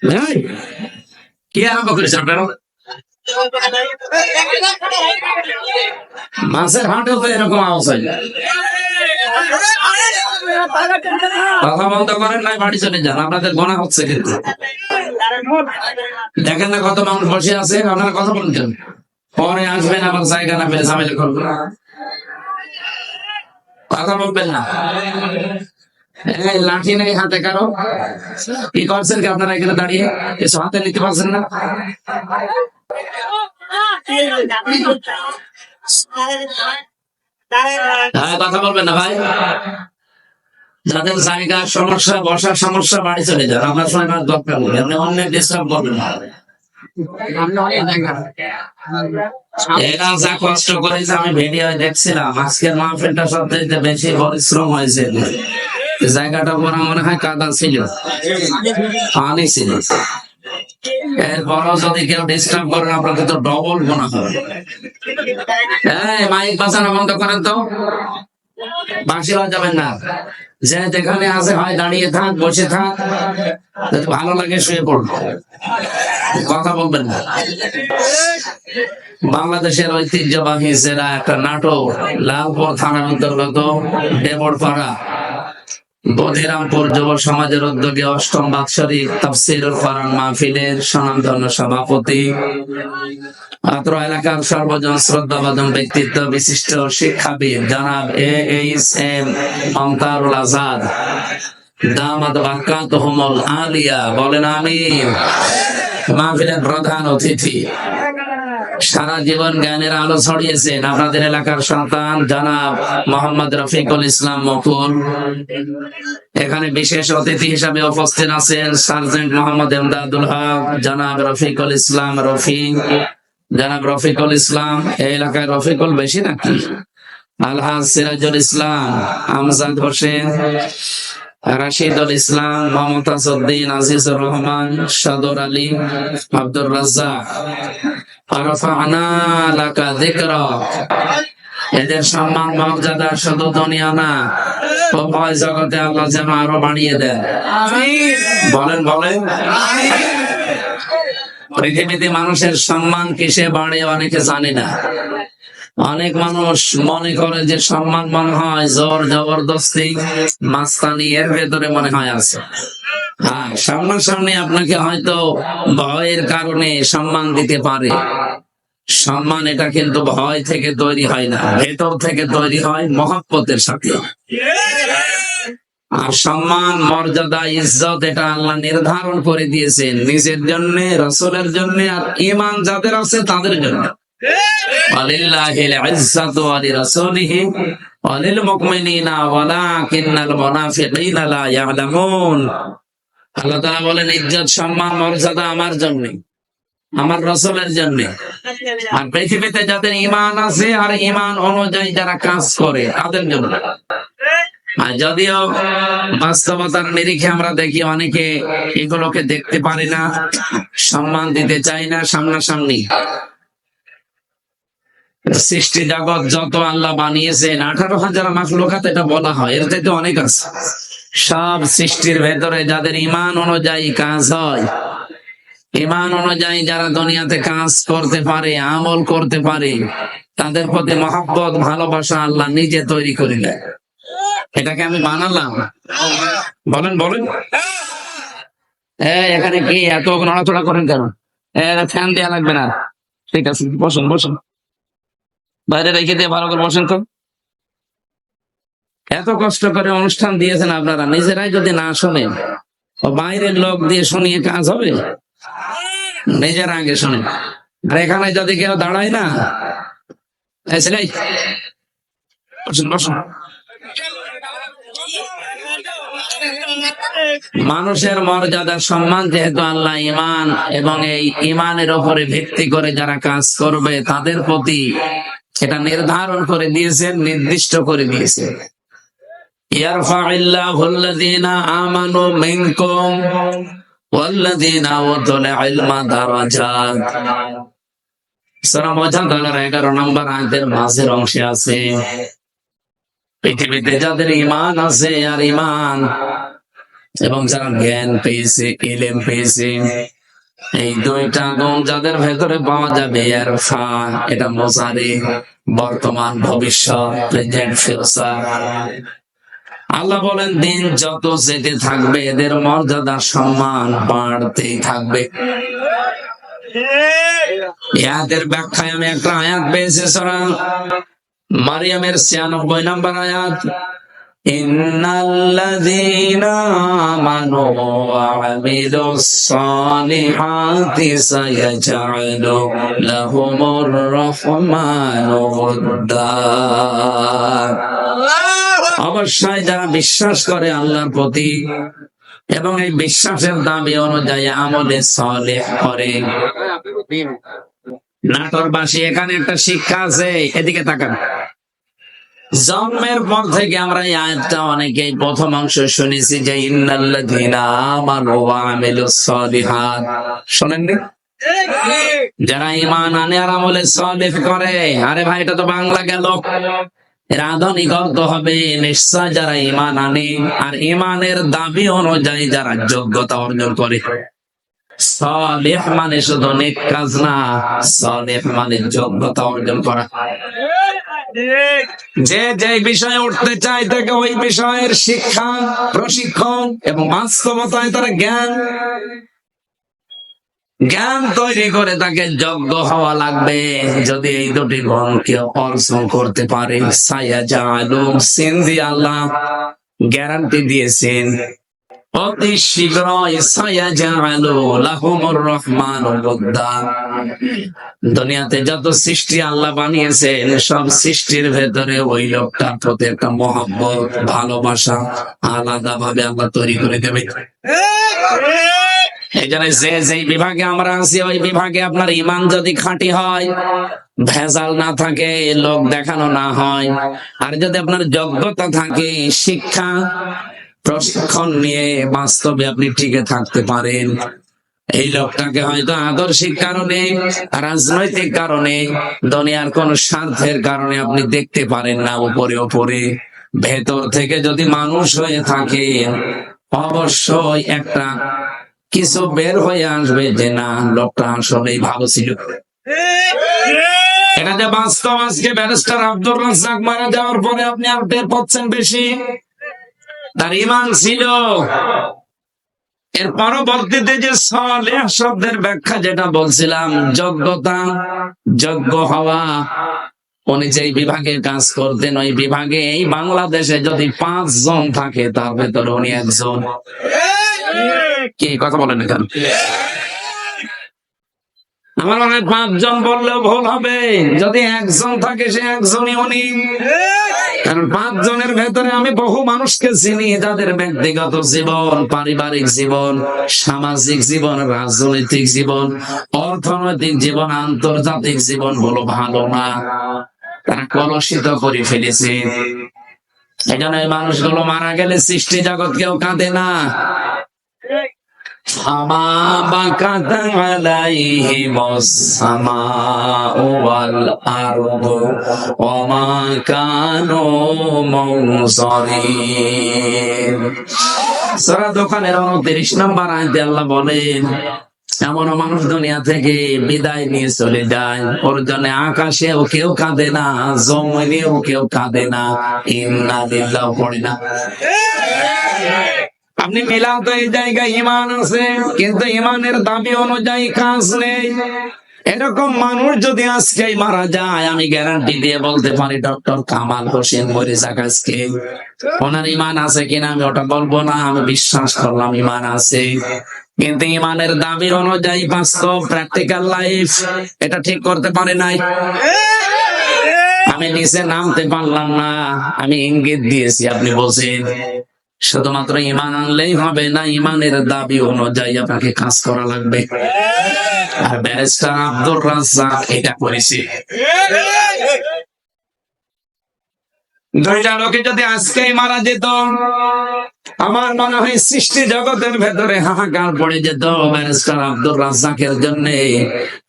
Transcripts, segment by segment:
এই, কি আরম্ভ করেছে আপনারা? মাছের হাটেও তো এরকম আওয়াজ হয়। কথা বন্ধ করেন নাই, বাড়ি চলে যান, আপনাদের গোনা হচ্ছে। কিন্তু দেখেন না কত মানুষ বসে আছে, আপনারা কথা বলেন কেন? পরে আসবেন আবার জায়গা না পেলে ঝামেলা করবেন, কথা বলবেন না। এই লাঠি নেই হাতে কারো, কি করছেন কি আপনারা এখানে দাঁড়িয়ে? কিছু হাতে নিতে পারছেন না? হ্যাঁ, কথা বলবেন না ভাই। যাদের জায়গার সমস্যা, বসার সমস্যা, বাড়ি চলে যান, আপনার সময় দরকার নেই, আপনি অন্যের ডিস্টার্ব করবেন না। এরা যা কষ্ট করেছে আমি ভিডিও দেখছিলাম, আজকের মাহফিলটা সবচেয়ে বেশি পরিশ্রম হয়েছে। জায়গাটা পুরো মনে হয় কাদা ছিল, পানি ছিল। এরপরও যদি কেউ ডিস্টার্ব করেন আপনাদের তো ডবল গুনাহ হবে। এই মাইক বাজানো বন্ধ করেন তো, বাঁশি বাজাবেন না। যে যেখানে আছে হয় দাঁড়িয়ে থাক, বসে থাক, যদি ভালো লাগে শুয়ে পড়বো, কথা বলবেন না। বাংলাদেশের ঐতিহ্যবাহী সেরা একটা নাটক, লালপুর থানার অন্তর্গত দেবরপাড়া বধিরামপুর যুব সমাজের উদ্যোগে অষ্টম বাৎসরিক তাফসীরুল কোরআন মাহফিলের স্বনামধন্য সভাপতি, অত্র এলাকার সর্বজন শ্রদ্ধাভাজন ব্যক্তিত্ব বিশিষ্ট শিক্ষাবিদ জনাব AHM মমতারুল আজাদ দামাত বারাকাতুহুমুল আলিয়া, বলেন আমিন। মাহফিলের প্রধান অতিথি, সারা জীবন জ্ঞানের আলো ছড়িয়েছেন আপনাদের এলাকার সন্তান জনাব মোহাম্মদ রফিকুল ইসলাম মকুল। এখানে বিশেষ অতিথি হিসাবে উপস্থিত আছেন সার্জেন্ট মোহাম্মদ এমদাদুল হক, জনাব রফিকুল ইসলাম রফি, জনাব রফিকুল ইসলাম। এই এলাকায় রফিকুল বেশি নাকি? আলহাজ সিরাজুল ইসলাম, আমজাদ হোসেন, রাশিদুল ইসলাম, মমতাজ উদ্দিন, আজিজুর রহমান, সদর আলী, আব্দুর রাজ্জাক। রাফা'না লাকা যিকরাক। এদের সম্মান মর্যাদা শুধু দুনিয়া না, উভয় জগতে আল্লাহ যেন আরো বাড়িয়ে দেন, বলেন বলেন। পৃথিবীতে মানুষের সম্মান কিসে বাড়ে অনেকে জানে না। অনেক মানুষ মনে করে যে সম্মান মনে হয় জোর জবরদস্তি, মাস্তানি, এর ভেতরে মনে হয় আছে। হ্যাঁ, সামনাসামনি আপনাকে হয়তো ভয়ের কারণে সম্মান দিতে পারে। সম্মান এটা কিন্তু ভয় থেকে তৈরি হয় না, ভেতর থেকে তৈরি হয় মহব্বতের সাথে। আর সম্মান, মর্যাদা, ইজ্জত এটা আল্লাহ নির্ধারণ করে দিয়েছেন নিজের জন্য, রাসূলের জন্য, আর ঈমান যাদের আছে তাদের জন্য। ওয়ালিল্লাহিল ইজ্জাতু ওয়া লিরাসূলিহি ওয়া লিল মুমিনিনা ওয়ালাকিন্নাল মুনাফিকিনা লা ইয়ালামুন। আল্লাহ তাআলা বলেন, ইজ্জত, সম্মান, মর্যাদা আমার জন্য, আমার রাসূলের জন্য, আর পৃথিবীতে যাদের ঈমান আছে আর ঈমান অনুযায়ী যারা কাজ করে তাদের জন্য। আর যদিও বাস্তবতার নিরিখে আমরা দেখি অনেকে এগুলোকে দেখতে পারে না, সম্মান দিতে চায় না সামনাসামনি। সৃষ্টি জগৎ যত আল্লাহ বানিয়েছেন, 18,000 মাখলুকাত এটা বলা হয়, এর চাইতে অনেক আছে। সব সৃষ্টির ভেতরে যাদের ঈমান অনুযায়ী কাজ হয়, ঈমান অনুযায়ী যারা দুনিয়াতে কাজ করতে পারে, আমল করতে পারে, তাদের প্রতি মহব্বত, ভালোবাসা আল্লাহ নিজে তৈরি করে দেয়। এটাকে আমি বানালাম, বলেন বলেন। এখানে কি এত নড়াচড়া করেন কেন? ফ্যান দেওয়া লাগবে না, ঠিক আছে, বসুন বসুন, বাইরে রেখে দিয়ে ভালো করে বসেন তো। এত কষ্ট করে অনুষ্ঠান দিয়েছেন আপনারা, নিজেরাই যদি না শোনেন, বাইরের লোক দিয়ে শুনিয়ে কাজ হবে? নিজেরা আগে শোনেন। আর এখানে যদি কেউ দাঁড়ায় না, বসুন বসুন। মানুষের মর্যাদা, সম্মান যেহেতু আল্লাহ ঈমান এবং এই ঈমানের উপরে ভিত্তি করে যারা কাজ করবে তাদের প্রতি এটা নির্ধারণ করে দিয়েছেন, নির্দিষ্ট করে দিয়েছেন। ইয়ারফা'ইল্লাহুল্লাযীনা আমানু মিনকুম ওয়াল্লাযীনা উতুল ইলমা দারাজাত। সূরা মুজাদালার 11 নম্বর আয়াতের মাঝের অংশে আছে, পৃথিবীতে যাদের ঈমান আছে আর ঈমান এবং যারা জ্ঞান পেয়েছে, ইলম পেয়েছে, এই দুইটা গুণ যাদের ভেতরে পাওয়া যাবে, ইরফা, এটা মুজারি, বর্তমান, ভবিষ্যৎ, প্রেজেন্ট, ফিউচার। আল্লাহ বলেন দিন যত যেতে থাকবে এদের মর্যাদা সম্মান বাড়তেই থাকবে। আয়াতের ব্যাখ্যায় আমি একটা আয়াত পেয়েছি সূরা মারিয়ামের 96 নম্বর আয়াত, ইন্নাল্লাযীনা আমানু ওয়া আমিলুস সালিহাতি সায়াজআলু লাহুমুর রাহমানু উদ্দা। অবশ্যই যারা বিশ্বাস করে আল্লাহর প্রতি এবং এই বিশ্বাসের দাবি অনুযায়ী আমলে সালেহ করে। নাটোরবাসী, এখানে একটা শিক্ষা আছে, এদিকে তাকান। জন্মের পর থেকে আমরা এই আয়াতটা অনেকেই প্রথম অংশ শুনেছি যে ইন্নাল্লাযীনা আমানু ওয়া আমিলুস সালিহাত, শোনেননি? যারা ঈমান আনে আর আমলে সালেহ করে। আরে ভাই, এটা তো বাংলা গেল, এর আধুনিক অর্থ হবে নিশ্চয় যারা ঈমান আনে আর ঈমানের দাবি অনুযায়ী যারা যোগ্যতা অর্জন করে। সালেহ মানে শুধু নেক কাজ না, সালেহ মানে যোগ্যতা অর্জন করা। যে যে বিষয়ে উঠতে চায় তাকে ওই বিষয়ের শিক্ষা, প্রশিক্ষণ এবং বাস্তবতায় তারা জ্ঞান তৈরি করে তাকে যোগ্য হওয়া লাগবে। যদি এই দুটি গুণ কেউ অর্জন করতে পারে, সায়াজআলু, সিন্ধি আল্লাহ গ্যারান্টি দিয়েছেন অতি শীঘ্রই সায়াজআলু লাহুমুর রাহমানু উদ্দা। দুনিয়াতে যত সৃষ্টি আল্লাহ বানিয়েছেন সব সৃষ্টির ভেতরে ওই লোকটার প্রতি একটা মহব্বত, ভালোবাসা আলাদা ভাবে আল্লাহ তৈরি করে দেবে। এই জন্য যে বিভাগে আমরা আছি ওই বিভাগে আপনার ঈমান যদি খাঁটি হয়, ভেজাল না থাকে, লোক দেখানো না হয়, আর যদি আপনার যোগ্যতা থাকে, শিক্ষা প্রশিক্ষণ নিয়ে বাস্তবে আপনি টিকে থাকতে পারেন, এই লোকটাকে হয়তো আদর্শিক কারণে, রাজনৈতিক কারণে, দুনিয়ার কোন স্বার্থের কারণে আপনি দেখতে পারেন না উপরে উপরে, ভেতর থেকে যদি মানুষ হয়ে থাকে অবশ্যই একটা কিছু বের হয়ে আসবে যে না, লোকটা আসলেই ভালো ছিল। এটা যে বাস্তব। আজকে ব্যারিস্টার আব্দুর রাজ্জাক মারা যাওয়ার পরে আপনি আর টের পাচ্ছেন বেশি, তার ঈমান ছিল। এর পরবর্তীতে যে সালেহ শব্দের ব্যাখ্যা যেটা বলছিলাম, যোগ্যতা, যোগ্য হওয়া, উনি যে বিভাগে কাজ করতেন ওই বিভাগে এই বাংলাদেশে যদি 5 জন থাকে তার ভেতরে উনি একজন। কি কথা বলেন এখানে? আমার মনে হয় 5 জন বললেও ভুল হবে। যদি একজন থাকে সে একজনই উনি। কারণ 5 জনের ভেতরে আমি বহু মানুষকে চিনি যাদের ব্যক্তিগত জীবন, পারিবারিক জীবন, সামাজিক জীবন, রাজনৈতিক জীবন, অর্থনৈতিক জীবন, আন্তর্জাতিক জীবন হলো ভালো না, তারা কলুষিত করে ফেলেছে। এই জন্য এই মানুষগুলো মারা গেলে সৃষ্টি জগৎ কেউ কাঁদে না। ফামা বাকাত আলাইহিমুস সামাউ ওয়াল আরদু ওয়া মা কানু মুনজারিন। সূরা দোকানের 29 নম্বর আয়াতে আল্লাহ বলেন, এমন মানুষ দুনিয়া থেকে বিদায় নিয়ে চলে যায়, ওর জন্য আকাশেও কেউ কাঁদে না, জমিনেও কেউ কাঁদে না, ইন্না লিল্লাহি পড়ে না। আপনি মিলান তো এই জায়গায় ঈমান আছে কিন্তু ঈমানের দাবি অনুযায়ী কাজ নেই। এরকম মানুষ যদি আজকে মারা যায়, আমি গ্যারান্টি দিয়ে বলতে পারি ডক্টর কামাল হোসেন মরে যাক আজকে, ওনার ঈমান আছে কিনা আমি ওটা বলবো না, আমি বিশ্বাস করলাম ঈমান আছে, কিন্তু ঈমানের দাবি অনুযায়ী বাস্তব প্র্যাকটিক্যাল লাইফ এটা ঠিক করতে পারে নাই। আমি নিচে নামতে পারলাম না, আমি ইঙ্গিত দিয়েছি, আপনি বলছেন শুধুমাত্র ঈমান আনলেই হবে না, ঈমানের দাবি অনুযায়ী আপনাকে কাজ করা লাগবে। আর ব্যারিস্টার আব্দুর রাজ্জাক এটা করেছে। দুইটা লোকে যদি আজকেই মারা যেত, আমার মনে হয় সৃষ্টি জগতের ভেতরে হাহাকার পড়ে যেত ব্যারিস্টার আব্দুর রাজ্জাকের জন্য,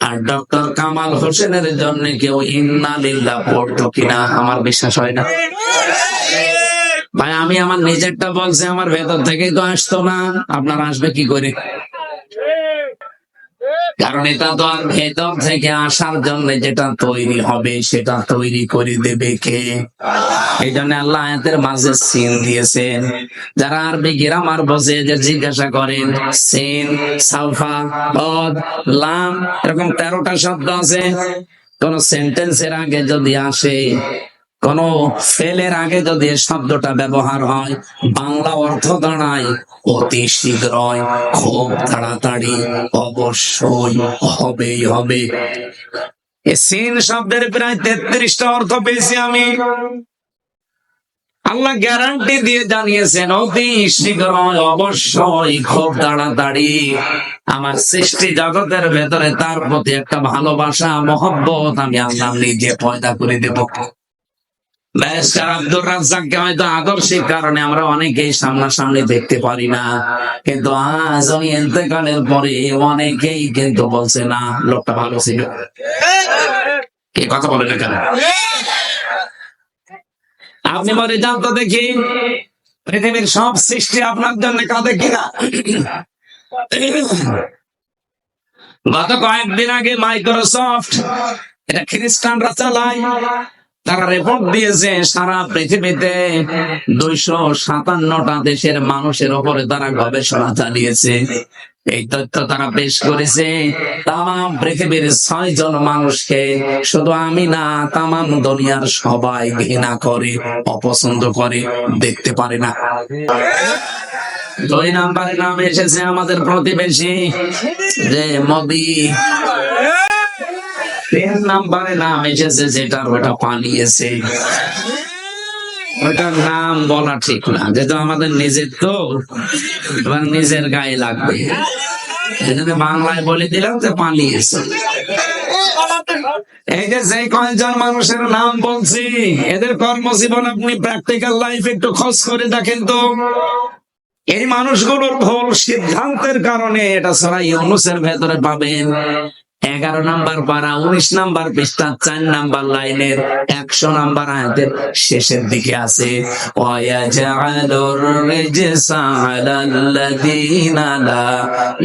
আর ডক্টর কামাল হোসেনের জন্য কেউ ইন্না লিল্লাহ পড়তো কিনা আমার বিশ্বাস হয় না। ভাই আমি আমার নিজেরটা বলছি, আমার ভেতর থেকেই তো আসতো না, আপনার আসবে কি করে? কারণ এটা তো আর ভেতর থেকে আসার জন্য যেটা তৈরি হবে সেটা তৈরি করে দেবে কে? এই জন্য আল্লাহ আয়াতের মাঝে সিন দিয়েছেন। যারা আরবি গ্রামার বোঝে যে জিজ্ঞাসা করেন, সিন, সালফা, বদ, লাম, এরকম 13টা শব্দ আছে। কোন সেন্টেন্সের আগে যদি আসে, কোন ফেলের আগে যদি এই শব্দটা ব্যবহার হয়, বাংলা অর্থ দাঁড়ায় অতি শীঘ্রই, খুব তাড়াতাড়ি, অবশ্যই, হবেই হবে। এই সিন শব্দের প্রায় 33টা অর্থ পেয়েছি আমি। আল্লাহ গ্যারান্টি দিয়ে জানিয়েছেন অতি শীঘ্রই, অবশ্যই, খুব তাড়াতাড়ি। আমার সৃষ্টি জগতের ভেতরে তার প্রতি একটা ভালোবাসা, মহব্বত আমি আল্লাহ নিজে পয়দা করে দেব। ব্যারিস্টার আব্দুর রাজ্জাককে হয়তো আদর্শিক কারণে আমরা অনেকেই সামনাসামনি দেখতে পারি না, কিন্তু আজ উনি ইন্তেকালের পরে অনেকেই কিন্তু বলছে না লোকটা ভালো ছিল। কি কথা বলেন এখানে? আপনি মরে যান তো দেখি, পৃথিবীর সব সৃষ্টি আপনার জন্য কাঁদে কিনা? গত কয়েকদিন আগে মাইক্রোসফট, এটা খ্রিস্টানরা চালায়, তারা রিপোর্ট দিয়েছে সারা পৃথিবীতে 257টা দেশের মানুষের উপরে তারা গবেষণা চালিয়েছে। এই তথ্য তারা পেশ করেছে। তাম পৃথিবীর 6 জন মানুষকে, শুধু আমি না, তাম দুনিয়ার সবাই ঘৃণা করে, অপছন্দ করে, দেখতে পারে না। 2 নম্বরে নাম এসেছে আমাদের প্রতিবেশী যে মোদি। 3 নম্বরে নাম এসেছে যেটার ওটা পালিয়েছে, ওটার নাম বলা ঠিক না, যেটা আমাদের নিজের, তো এবার নিজের গায়ে লাগবে, এজন্য বাংলায় বলে দিলাম যে পালিয়েছে। এই যে কয়েকজন মানুষের নাম বলছি, এদের কর্মজীবন আপনি প্র্যাকটিক্যাল লাইফ একটু খোঁজ করে দেখেন তো। এই মানুষগুলোর ভুল সিদ্ধান্তের কারণে এটা সূরা ইউনূসের ভেতরে পাবেন। 11 নম্বর পারা, 19 নম্বর পৃষ্ঠা, 4 নম্বর লাইনের 100 নম্বর আয়াতের শেষের দিকে আছে, ওয়ায়াজআলুর রিজসা আলাল্লাযীনা লা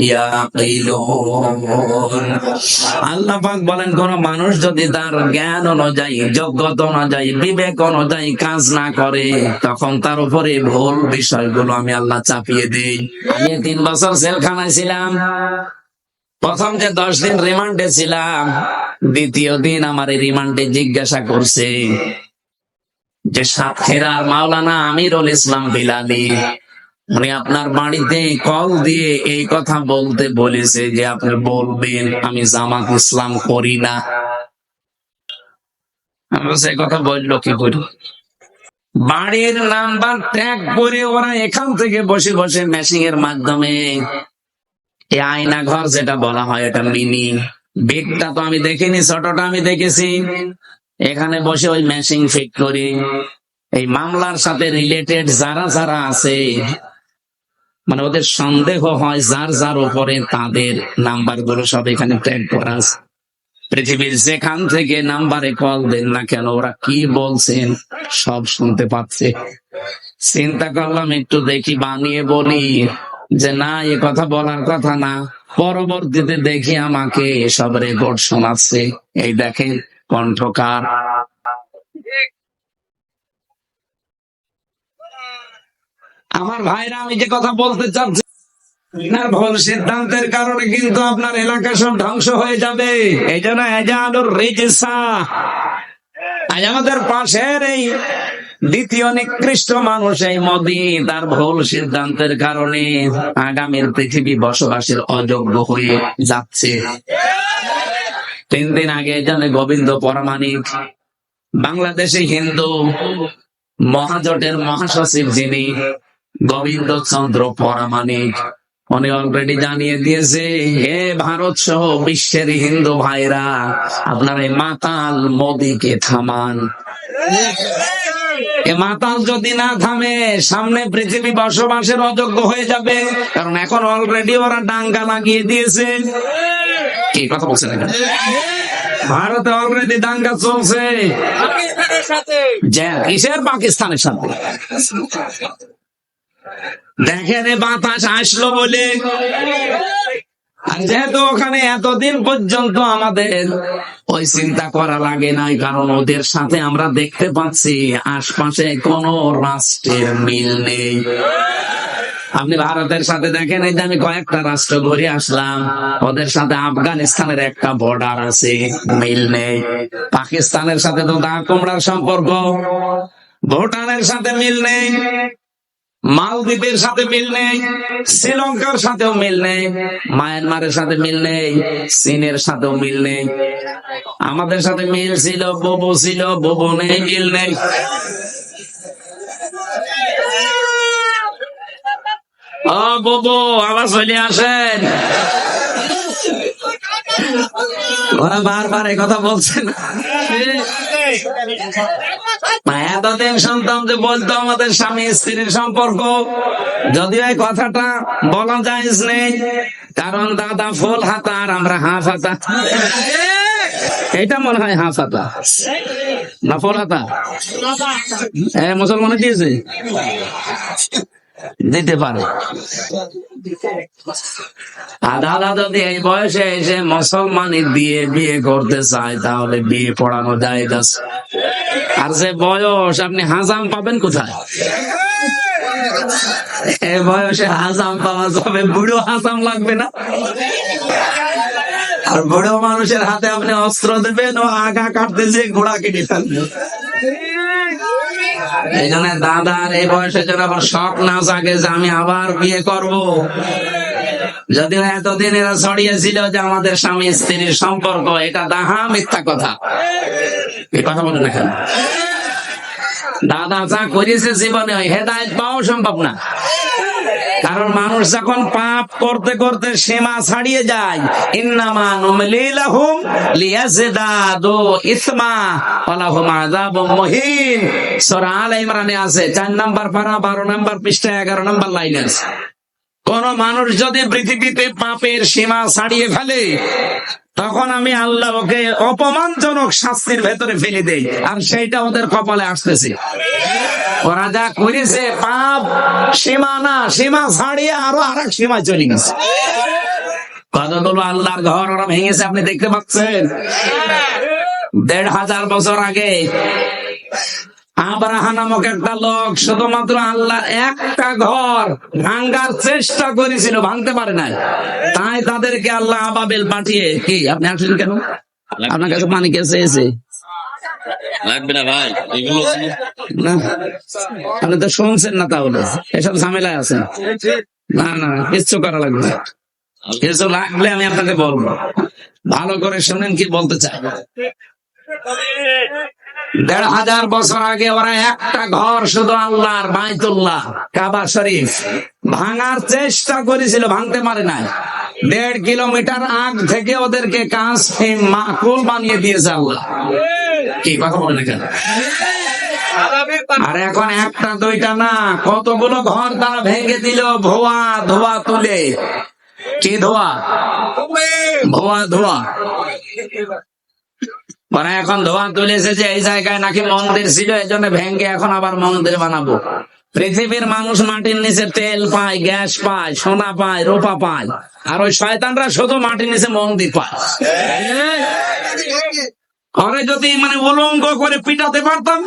ইয়াকিলুন। আল্লাহ পাক বলেন, কোন মানুষ যদি তার জ্ঞান অনুযায়ী, যোগ্যতা অনুযায়ী, বিবেক অনুযায়ী কাজ না করে, তখন তার উপরে ভুল বিষয়গুলো আমি আল্লাহ চাপিয়ে দেই। আমি 3 বছর জেলখানায় ছিলাম। প্রথম যে 10 দিন রিমান্ডে ছিলাম, দ্বিতীয় দিন আমার রিমান্ডে জিজ্ঞাসা করছে যে সাতক্ষীরার মাওলানা আমিরুল ইসলাম বিলালী, উনি আপনার বাড়িতে কল দিয়ে এই কথা বলতে বলেছে যে আপনি বলবেন আমি জামাত ইসলাম করি না। সে কথা বললো কি করে? বাড়ির নাম্বার ট্যাগ করে ওরা এখান থেকে বসে বসে মেশিং এর মাধ্যমে, এই আয়না ঘর যেটা বলা হয়, এটা মিনি, বেগটা তো আমি দেখিনি, ছোটটা আমি দেখেছি। এখানে বসে ওই মেশিং ফিট করি, এই মামলার সাথে রিলেটেড যারা যারা আছে, মানে ওদের সন্দেহ হয় যার যার উপরে, তাদের নাম্বার গুলো সব এখানে ট্যাগ করা আছে। পৃথিবীর যেখান থেকে নাম্বারে কল দেন না কেন, ওরা কি বলছেন সব শুনতে পাচ্ছে। চিন্তা করলাম একটু দেখি, বানিয়ে বলি যে না, এ কথা বলার কথা না। পরবর্তীতে দেখি আমাকে এসব রেকর্ড শোনাচ্ছে। এই দেখেন কণ্ঠকার। আমার ভাইরা, আমি যে কথা বলতে চাচ্ছি, আপনার ভুল সিদ্ধান্তের কারণে কিন্তু আপনার এলাকা সব ধ্বংস হয়ে যাবে। এই জন্য এজালুর রিজসা, আজ আমাদের পাশের এই দ্বিতীয় নিকৃষ্ট মানুষ এই মোদি, তার ভুল সিদ্ধান্তের কারণে আগামীর পৃথিবী বসবাসের অযোগ্য হয়ে যাচ্ছে। 3 দিন আগে জানে গোবিন্দ পরমাণিক, বাংলাদেশে হিন্দু মহাজোটের মহাসচিব যিনি, গোবিন্দ চন্দ্র পরমাণিক, উনি অলরেডি জানিয়ে দিয়েছে, হে ভারত সহ বিশ্বের হিন্দু ভাইরা, আপনার এই মাতাল মোদিকে থামান। এ মাতাল যদি না থামে, সামনে পৃথিবী বসবাসের অযোগ্য হয়ে যাবে। কারণ এখন অলরেডি ওরা ডাঙ্গা লাগিয়ে দিয়েছে। কি কথা বলছেন? ভারতে অলরেডি দাঙ্গা চলছে। কিসের পাকিস্তানের সাথে? দেখেন বাতাস আসলো বলে, আর যেহেতু ওখানে এতদিন পর্যন্ত আমাদের ওই চিন্তা করা লাগে নাই, কারণ ওদের সাথে আমরা দেখতে পাচ্ছি আশপাশে কোন রাষ্ট্রের মিল নেই। আপনি ভারতের সাথে দেখেন, এই যে আমি কয়েকটা রাষ্ট্র ঘুরে আসলাম, ওদের সাথে আফগানিস্তানের একটা বর্ডার আছে, মিল নেই। পাকিস্তানের সাথে তো দা কুমড়ার সম্পর্ক, ভুটানের সাথে মিল নেই, মালদ্বীপের সাথে মিল নেই, শ্রীলঙ্কার সাথেও মিল নেই, মায়ানমারের সাথে মিল নেই, চীনের সাথেও মিল নেই। আমাদের সাথে মিল ছিল, বোবো ছিল, বোবো নেই, মিল নেই। ও বোবো, আবার চলে আসেন। ওরা বারবার এই কথা বলছেন। এতদিন শুনতাম যে বলতো আমাদের স্বামী স্ত্রীর সম্পর্ক, যদিও এই কথাটা বলা যায় নেই, কারণ দাদা ফুল হাতা আর আমরা হাফ হাতা। এটা মনে হয় হাফ হাতা না ফুল হাতা? মুসলমানে দিয়েছে, দিতে পারে। আর দাদা যদি এই বয়সে এসে মুসলমানি দিয়ে বিয়ে করতে চায়, তাহলে বিয়ে পড়ানো যায়। আর যে বয়স, আপনি হাজাম পাবেন কোথায়? এই বয়সে হাজাম পাওয়া যাবে, বুড়ো হাজাম লাগবে না? আর বুড়ো মানুষের হাতে আপনি অস্ত্র দেবেন, ও আগা কাটতে যে ঘোড়া কেটে ফেলবে। এই জন্য দাদার এই বয়সে যেন আবার শখ না জাগে যে আমি আবার বিয়ে করব। যদিও এতদিন এরা ছড়িয়েছিল যে আমাদের স্বামী স্ত্রীর সম্পর্ক, এটা দাহা মিথ্যা কথা। এই কথা বলে না কেন? দাদা যা করেছে জীবনে, ওই হেদায়েত পাওয়া সম্ভব না। কারণ মানুষ যখন পাপ করতে করতে সীমা ছাড়িয়ে যায়, ইন্নামা নুমলি লাহুম লিয়াজদাদু ইসমা ওয়া লাহুম আযাবুম মুহিন। সূরা আল ইমরানে আছে, 4 নাম্বার পারা, 12 নাম্বার পৃষ্ঠা, 11 নাম্বার লাইন আছে। কোন মানুষ যদি পৃথিবীতে পাপের সীমা ছাড়িয়ে ফেলে, তখন আমি আল্লাহ ওকে অপমানজনক শাস্তির ভেতরে ফেলে দেই, আর সেইটা ওদের কপালে আসতেছে। ওরা যা করেছে পাপ সীমা না, সীমা ছাড়িয়ে আরো আরেক সীমা চলে গেছে। কতগুলো আল্লাহর ঘর ওরা ভেঙেছে, আপনি দেখতে পাচ্ছেন। 1500 বছর আগে আব্রাহা নামক একটা লোক শুধুমাত্র আল্লাহ একটা ঘর ভাঙ্গার চেষ্টা করেছিল, ভাঙতে পারে নাই। তাই তাদেরকে আল্লাহ আবাবিল পাঠিয়ে, কি আপনি আসলেন কেন? আপনার কাছে পানি কে চেয়েছে? লাগবে না ভাই, এগুলো না, আপনি তো শুনছেন না, তাহলে এসব ঝামেলায় আছেন। না না, কিচ্ছু করা লাগবে না। কিছু লাগলে আমি আপনাকে বলবো, ভালো করে শুনেন কি বলতে চাই। 1500 বছর আগে ওরা একটা ঘর শুধু আল্লাহর বাইতুল্লাহ কাবা শরীফ ভাঙার চেষ্টা করেছিল, ভাঙতে পারে নাই। 1.5 কিলোমিটার আগ থেকে ওদেরকে কাঁচে মাকুল বানিয়ে দিয়েছে আল্লাহ। কি কথা বলেন কেন? আর এখন একটা দুইটা না, কতগুলো ঘর তারা ভেঙে দিল ধোয়া ধোয়া তুলে। কি ধোয়া? ধোয়া ধোয়া। ওরা এখন ধোয়া তুলেছে যে এই জায়গায় নাকি মন্দির ছিল, এই জন্য ভেঙে এখন আবার মন্দির বানাবো। পৃথিবীর মানুষ মাটির নিচে তেল পায়, গ্যাস পায়, সোনা পায়, রূপা পায়, আর ওই শয়তানরা শুধু মাটির নিচে মন্দির পায়। ওরে যদি মানে উলঙ্গ করে পিটাতে পারতাম।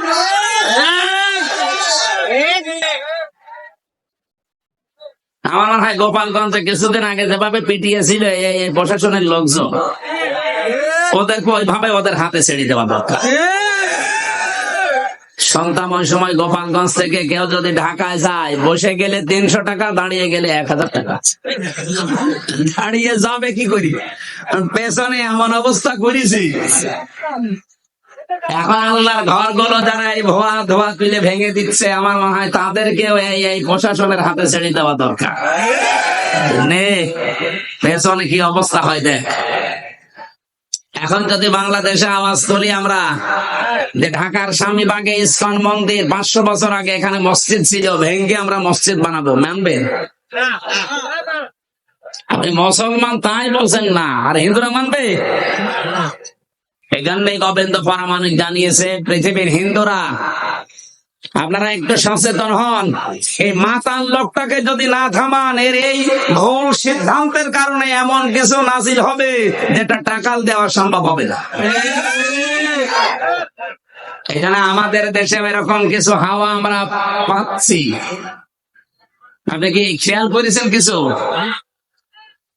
আমার মনে হয় গোপালগঞ্জে কিছুদিন আগে যেভাবে পিটিয়েছিল এই প্রশাসনের লোকজন, ওদেরকে ওইভাবে ওদের হাতে ছেড়ে দেওয়া দরকার। সন্তান ওই সময় গোপালগঞ্জ থেকে কেউ যদি ঢাকায় যায়, বসে গেলে 300 টাকা, দাঁড়িয়ে গেলে 1000 টাকা। দাঁড়িয়ে যাবে কি করি, পেছনে এমন অবস্থা করেছি। এখন আল্লাহর ঘরগুলো যারা এই ভুয়া ধোয়া তুলে ভেঙে দিচ্ছে, আমার মনে হয় তাদেরকেও এই প্রশাসনের হাতে ছেড়ে দেওয়া দরকার। পেছনে কি অবস্থা হয় দেখ। এখন যদি বাংলাদেশে আওয়াজ তুলি আমরা যে ঢাকার স্বামীবাগে ইসকন মন্দির 500 বছর আগে এখানে মসজিদ ছিল, ভেঙে আমরা মসজিদ বানাবো, মানবেন? আপনি মুসলমান তাই বলছেন না, আর হিন্দুরা মানবে? এই জন্যই গোবিন্দ পরমাণু জানিয়েছে, পৃথিবীর হিন্দুরা আপনারা একটু সচেতন হন। এই মাতাল লোকটাকে যদি না থামান, এর এই ভুল সিদ্ধান্তের কারণে এমন কিছু নাজিল হবে যেটা টাকাল দেওয়া সম্ভব হবে না। এখানে আমাদের দেশে এরকম কিছু হাওয়া আমরা পাচ্ছি। আপনি কি খেয়াল করেছেন কিছু?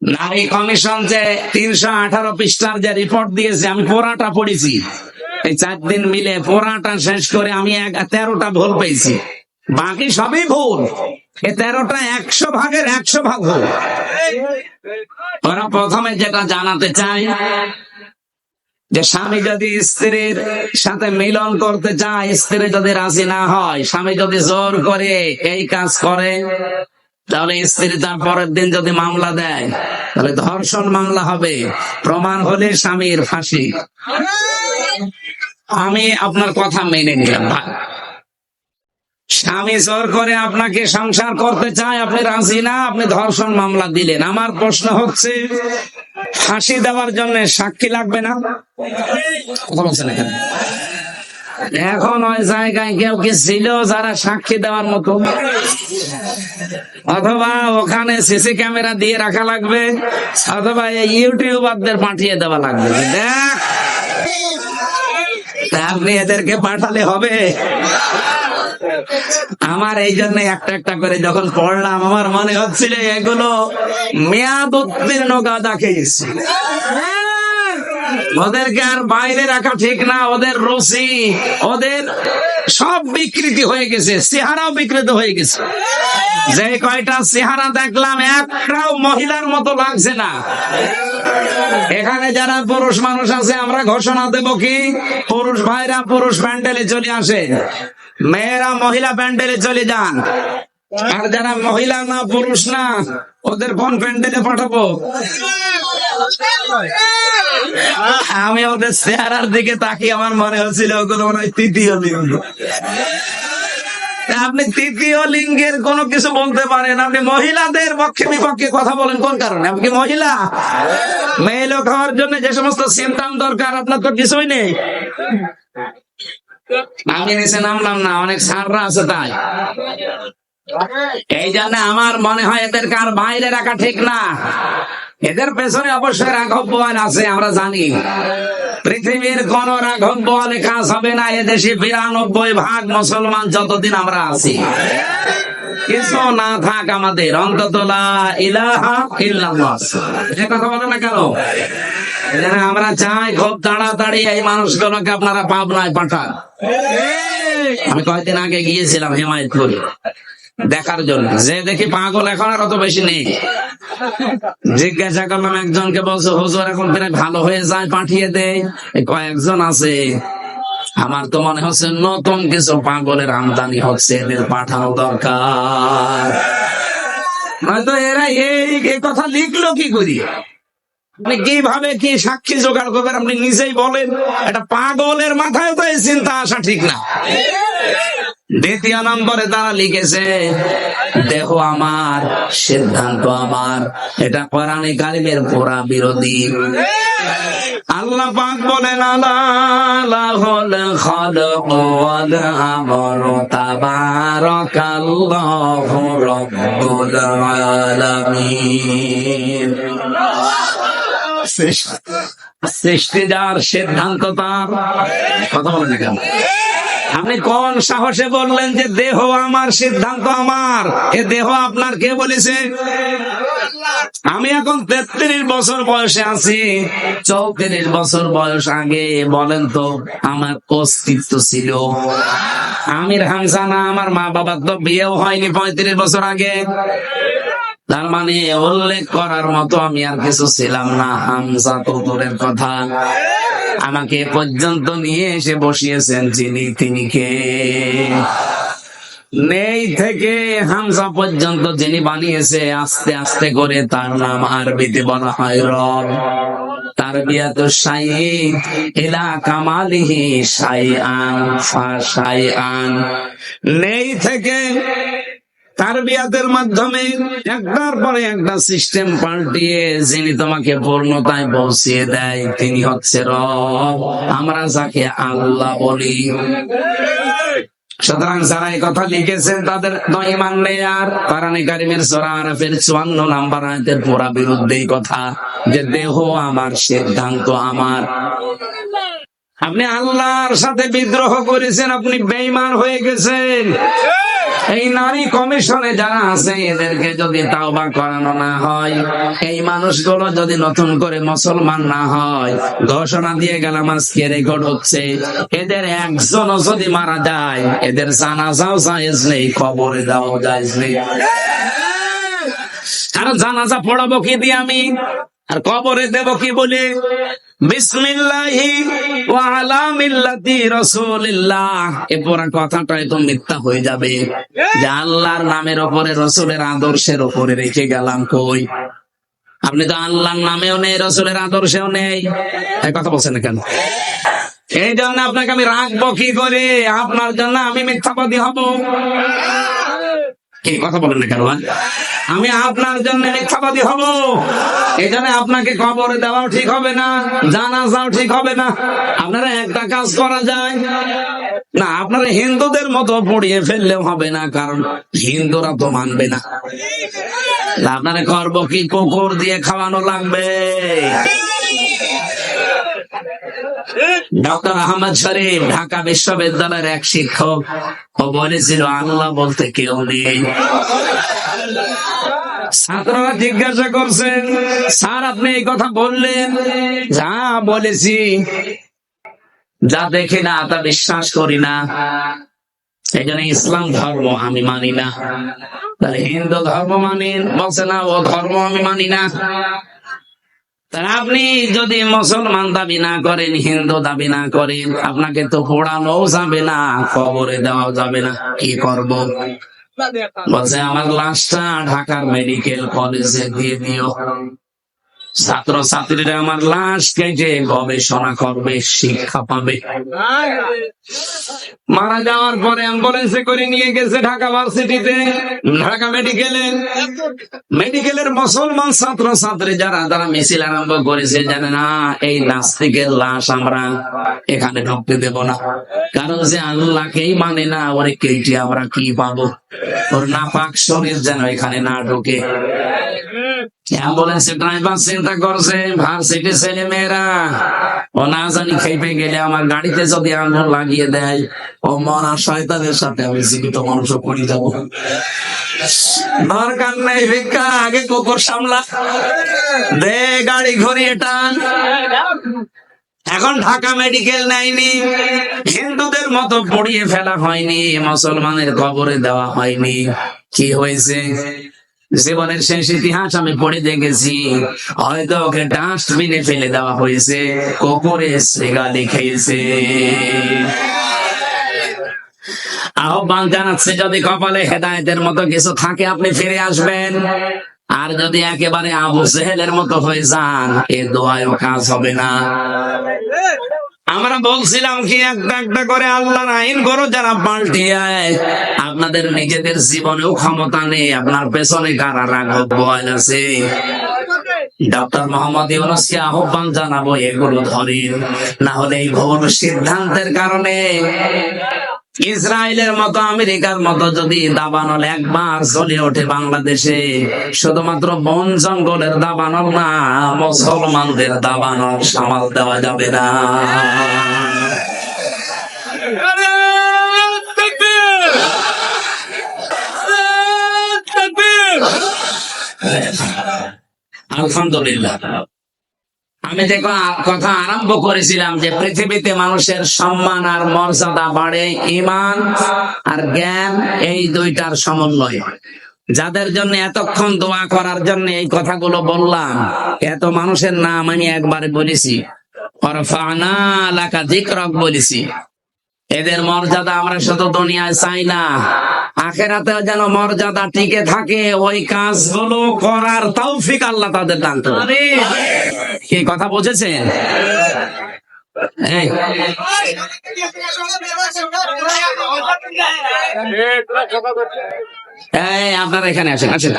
নারী কমিশন যে 318 পৃষ্ঠার যে রিপোর্ট দিয়েছে, আমি পুরাটা পড়েছি। এই 4 দিন মিলে পুরাটা শেষ করে আমি 13টা ভুল পেয়েছি, বাকি সবই ভুল। এই 13টা 100 ভাগের 100 ভাগ ভুল। ওরা প্রথমে যেটা জানাতে চায় যে স্বামী যদি স্ত্রীর সাথে মিলন করতে চায়, স্ত্রী যদি রাজি না হয়, স্বামী যদি জোর করে এই কাজ করে, তাহলে স্ত্রী তার পরের দিন যদি মামলা দেয়, তাহলে ধর্ষণ মামলা হবে, প্রমাণ হলে স্বামীর ফাঁসি। আমি আপনার কথা মেনে নিলাম। স্বামী জোর করে আপনাকে সংসার করতে চায়, আপনি রাজি না, আপনি ধর্ষণ মামলা দিলেন। আমার প্রশ্ন হচ্ছে, ফাঁসি দেওয়ার জন্য সাক্ষী লাগবে না? কথা বলছেন এখানে? এখন ওই জায়গায় কেউ কি ছিল যারা সাক্ষী দেওয়ার মতো? অথবা ওখানে সিসি ক্যামেরা দিয়ে রাখা লাগবে, অথবা এই ইউটিউবারদের পাঠিয়ে দেওয়া লাগবে, দেখ আপনি এদেরকে পাঠালে হবে। আমার এই জন্য একটা একটা করে যখন পড়লাম, আমার মনে হচ্ছিল এগুলো মেয়াদ উত্তীর্ণ গাঁজা খেয়েছি। ওদেরকে আর বাইরে রাখা ঠিক না, ওদের রুচি, ওদের সব বিকৃতি হয়ে গেছে, চেহারাও বিকৃত হয়ে গেছে। যে কয়টা চেহারা দেখলাম, একটাও মহিলার মতো লাগছে না। এখানে যারা পুরুষ মানুষ আছে, আমরা ঘোষণা দেব কি, পুরুষ ভাইরা পুরুষ প্যান্ডেলে চলে আসে, মেয়েরা মহিলা প্যান্ডেলে চলে যান। আর যারা মহিলা না, পুরুষ না, ওদের কোন প্যান্ডেলে পাঠাবো? আমি ওদের চেহারার দিকে তাকিয়ে আমার মনে হচ্ছিল ওগুলো মনে হয় তৃতীয় লিঙ্গ। আপনি তৃতীয় লিঙ্গের কোন কিছু বলতে পারেন, আপনি মহিলাদের পক্ষে বিপক্ষে কথা বলেন কোন কারণে? আপনি মহিলা? মেয়ে লোক হওয়ার জন্য যে সমস্ত সিমটম দরকার আপনার তো কিছুই নেই। আমি নিচে নামলাম না, অনেক সাররা আছে তাই। এই জন্য আমার মনে হয় এদেরকে আর বাইরে রাখা ঠিক না। এদের পেছনে অবশ্যই রাঘব বোয়াল আছে, আমরা জানি। পৃথিবীর কোন রাঘব বোয়ালে কাজ হবে না। এদেশে 92% মুসলমান যতদিন আমরা আছি। কিছু না থাক আমাদের, অন্তত লা ইলাহা ইল্লাল্লাহ, এ কথা বলে না কেন? আমরা চাই খুব তাড়াতাড়ি এই মানুষগুলোকে আপনারা পাবনায় পাঠান। আমি কয়েকদিন আগে গিয়েছিলাম হেমায়তপুরে দেখার জন্য, যে দেখি পাগল এখন আর অত বেশি নেই। জিজ্ঞাসা করলাম একজনকে, বলছে হুজুর এখন প্রায় ভালো হয়ে যায়, পাঠিয়ে দেয়। কয়েকজন আছে, আমার তো মনে হচ্ছে নতুন কিছু পাগলের আমদানি হচ্ছে, এদের পাঠানো দরকার। নয়তো এরা এই কথা লিখলো কি করি? আপনি কিভাবে কি সাক্ষী জোগাড় করবেন আপনি নিজেই বলেন। এটা পাগলের মাথায় তো এই চিন্তা আসা ঠিক না। দ্বিতীয় নম্বরে তারা লিখেছে, দেহ আমার, সিদ্ধান্ত আমার। এটা কোরআনে কারিমের পুরা বিরোধী। আল্লাহ পাক বলেন, আলাহুল খালক ওয়াল আমরু তাবারাকাল্লাহু রাব্বুল আলামিন। সৃষ্টি যার, সিদ্ধান্ত তার। কথা বলেন না কেন? আপনি কোন সাহসে বললেন যে দেহ আমার, সিদ্ধান্ত আমার? এ দেহ আপনার কে বলেছে? আমি এখন 33 বছর বয়সে আছি, 34 বছর বয়স আগে বলেন তো আমার অস্তিত্ব ছিল? আমির হামজা না, আমার মা বাবার তো বিয়েও হয়নি 35 বছর আগে। তার মানে উল্লেখ করার মতো আমি আর কিছু ছিলাম না। হামজা তো দূরের কথা, আমাকে পর্যন্ত নিয়ে এসে বসিয়েছেন যিনি, তিনি কে? নেই থেকে হামজা পর্যন্ত যিনি বানিয়েছে, আস্তে আস্তে করে তার নাম আরবিতে বলা হয় রব। তারবিয়াতু শাইই ইলা কামালিহি শাইআন ফা শাইআন। নেই থেকে তারবিয়াতের মাধ্যমে একটার পরে একটা সিস্টেম পাল্টিয়ে যিনি তোমাকে পূর্ণতায় পৌঁছিয়ে দেয় তিনি হচ্ছে রব, আমরা যাকে আল্লাহ বলি। সুতরাং যারা এই কথা লিখেছেন তাদের ঈমান নেই। আর কোরআনে কারীমের সূরা আরাফের 54 নম্বর আয়াতের পুরা বিরুদ্ধে এই কথা যে দেহ আমার, সিদ্ধান্ত আমার। আপনি আল্লাহর সাথে বিদ্রোহ করেছেন, আপনি বেঈমান হয়ে গেছেন। এই নারী কমিশনে যারা আছে এদেরকে যদি তাওবা করানো না হয়, এই মানুষগুলো যদি নতুন করে মুসলমান না হয়, ঘোষণা দিয়ে গেলাম আজকে রেকর্ড হচ্ছে, এদের একজনও যদি মারা যায় এদের জানাজাও জায়েজ নেই, কবরে দেওয়াও জায়েজ নেই। আর জানাজা পড়াবো কি দিয়ে আমি, আর কবরে দেব কি বলে? বিসমিল্লাহি ওয়া আলা মিল্লাতি রাসূলিল্লাহ। এই পুরো কথাটাই তো মিথ্যা হয়ে যাবে যে আল্লাহর নামের উপরে, রাসূলের আদর্শের উপরে রেখে গেলাম। কই, আপনি তো আল্লাহর নামেও নেই, রাসূলের আদর্শেও নেই, এই কথা বলছেন না কেন? এই জন্য আপনাকে আমি রাখবো কি করে? আপনার জন্য আমি মিথ্যাবাদী হব? কি কথা বলেন না কেন? আমি আপনার জন্য মিথ্যাবাদী হব? এই জন্য আপনাকে কবরে দেওয়াও ঠিক হবে না, জানাজাও ঠিক হবে না। আপনারা একটা কাজ করা যায় না, আপনারা হিন্দুদের মতো পড়িয়ে ফেললেও হবে না, কারণ হিন্দুরা তো মানবে না। আপনারা করবো কি? কুকুর দিয়ে খাওয়ানো লাগবে। ডক্টর আহমদ শরীফ ঢাকা বিশ্ববিদ্যালয়ের এক শিক্ষক, ও বলেছিল আল্লাহ বলতে কেউ নেই। ছাত্ররা জিজ্ঞাসা করছেন, স্যার আপনি এই কথা বললেন? যা বলেছি, যা দেখি না তা বিশ্বাস করি না, এই জন্য ইসলাম ধর্ম আমি মানি না। তাহলে হিন্দু ধর্ম মানেন? বলছে না, ও ধর্ম আমি মানি না। আপনি যদি মুসলমান দাবি না করেন, হিন্দু দাবি না করেন, আপনাকে তো পোড়ানো যাবে না, কবরে দেওয়া যাবে না, কি করব? বলছে আমার লাশটা ঢাকার মেডিকেল কলেজে দিয়ে দিও, ছাত্র ছাত্রীরা আমার লাশ কেটে গবেষণা করবে, শিক্ষা পাবে। মারা যাওয়ার পরে অ্যাম্বুলেন্সে করে নিয়ে গেছে ঢাকা ভার্সিটিতে, ঢাকা মেডিকেলের মুসলমান ছাত্র ছাত্রী যারা তারা মিছিল আরম্ভ করেছে, জানে না এই নাস্তিকের লাশ আমরা এখানে ঢুকতে দেব না, কারণ যে আল্লাহকেই মানে না, ওরে কেটে আমরা কি পাবো? ওর নাপাক শরীর যেন এখানে না ঢুকে। অ্যাম্বুলেন্সের ড্রাইভার চিন্তা করছে, ভার্সিটির ছেলে মেয়েরা ও না জানি খেপে গেলে আমার গাড়িতে যদি আগুন লাগিয়ে দেয়, ও মরা শয়তানের সাথে আমি জীবিত মানুষ পড়ে যাবো। দরকার নেই ভিক্ষা, আগে কুকুর সামলা, দে গাড়ি ঘুরিয়ে টান। এখন ঢাকা মেডিকেল নেয়নি, হিন্দুদের মতো পড়িয়ে ফেলা হয়নি, মুসলমানের কবরে দেওয়া হয়নি। কি হয়েছে? জীবনের শেষ ইতিহাস আমি পড়ে দেখেছি, হয়তো ওকে ডাস্টবিনে ফেলে দেওয়া হয়েছে, কুকুরে গালি খেয়েছে। আহ্বান জানাচ্ছে, যদি কপালে হেদায়েতের মতো কিছু থাকে আপনি ফিরে আসবেন, আর যদি একেবারে আবু জেহেলের মতো হয়ে যান, এ দোয়ায়ও কাজ হবে না। আমরা বলছিলাম কি, একটা একটা করে আল্লাহর আইন করো, যারা পাল্টিয়ে আপনাদের নিজেদের জীবনেও ক্ষমতা নেই, আপনার পেছনে কারা রাঘব বয়াল আছে। ডক্টর মোহাম্মদ ইউনূসকে আহ্বান জানাবো, এগুলো ধরেন, না হলে এই ভুল সিদ্ধান্তের কারণে ইসরায়েলের মতো, আমেরিকার মতো যদি দাবানল একবার চলে ওঠে বাংলাদেশে, শুধুমাত্র বন জঙ্গলের দাবানল না, মুসলমানদের দাবানল সামাল দেওয়া যাবে না। আলহামদুলিল্লাহ, আমি যে কথা আরম্ভ করেছিলাম যে পৃথিবীতে মানুষের সম্মান আর মর্যাদা বাড়ে ঈমান আর জ্ঞান, এই দুইটার সমন্বয়। যাদের জন্য এতক্ষণ দোয়া করার জন্য এই কথাগুলো বললাম, এত মানুষের নাম আমি একবারে বলেছি, ওয়ারফা'না লাকা যিকরাক বলেছি। এদের মর্যাদা আমরা শুধু দুনিয়ায় চাই না, আখিরাতেও যেন মর্যাদা টিকে থাকে, ওই কাজগুলো করার তৌফিক আল্লাহ তাদের দান করুন। কি কথা বুঝেছেন? এই আপনারা এখানে আসেন, আসেন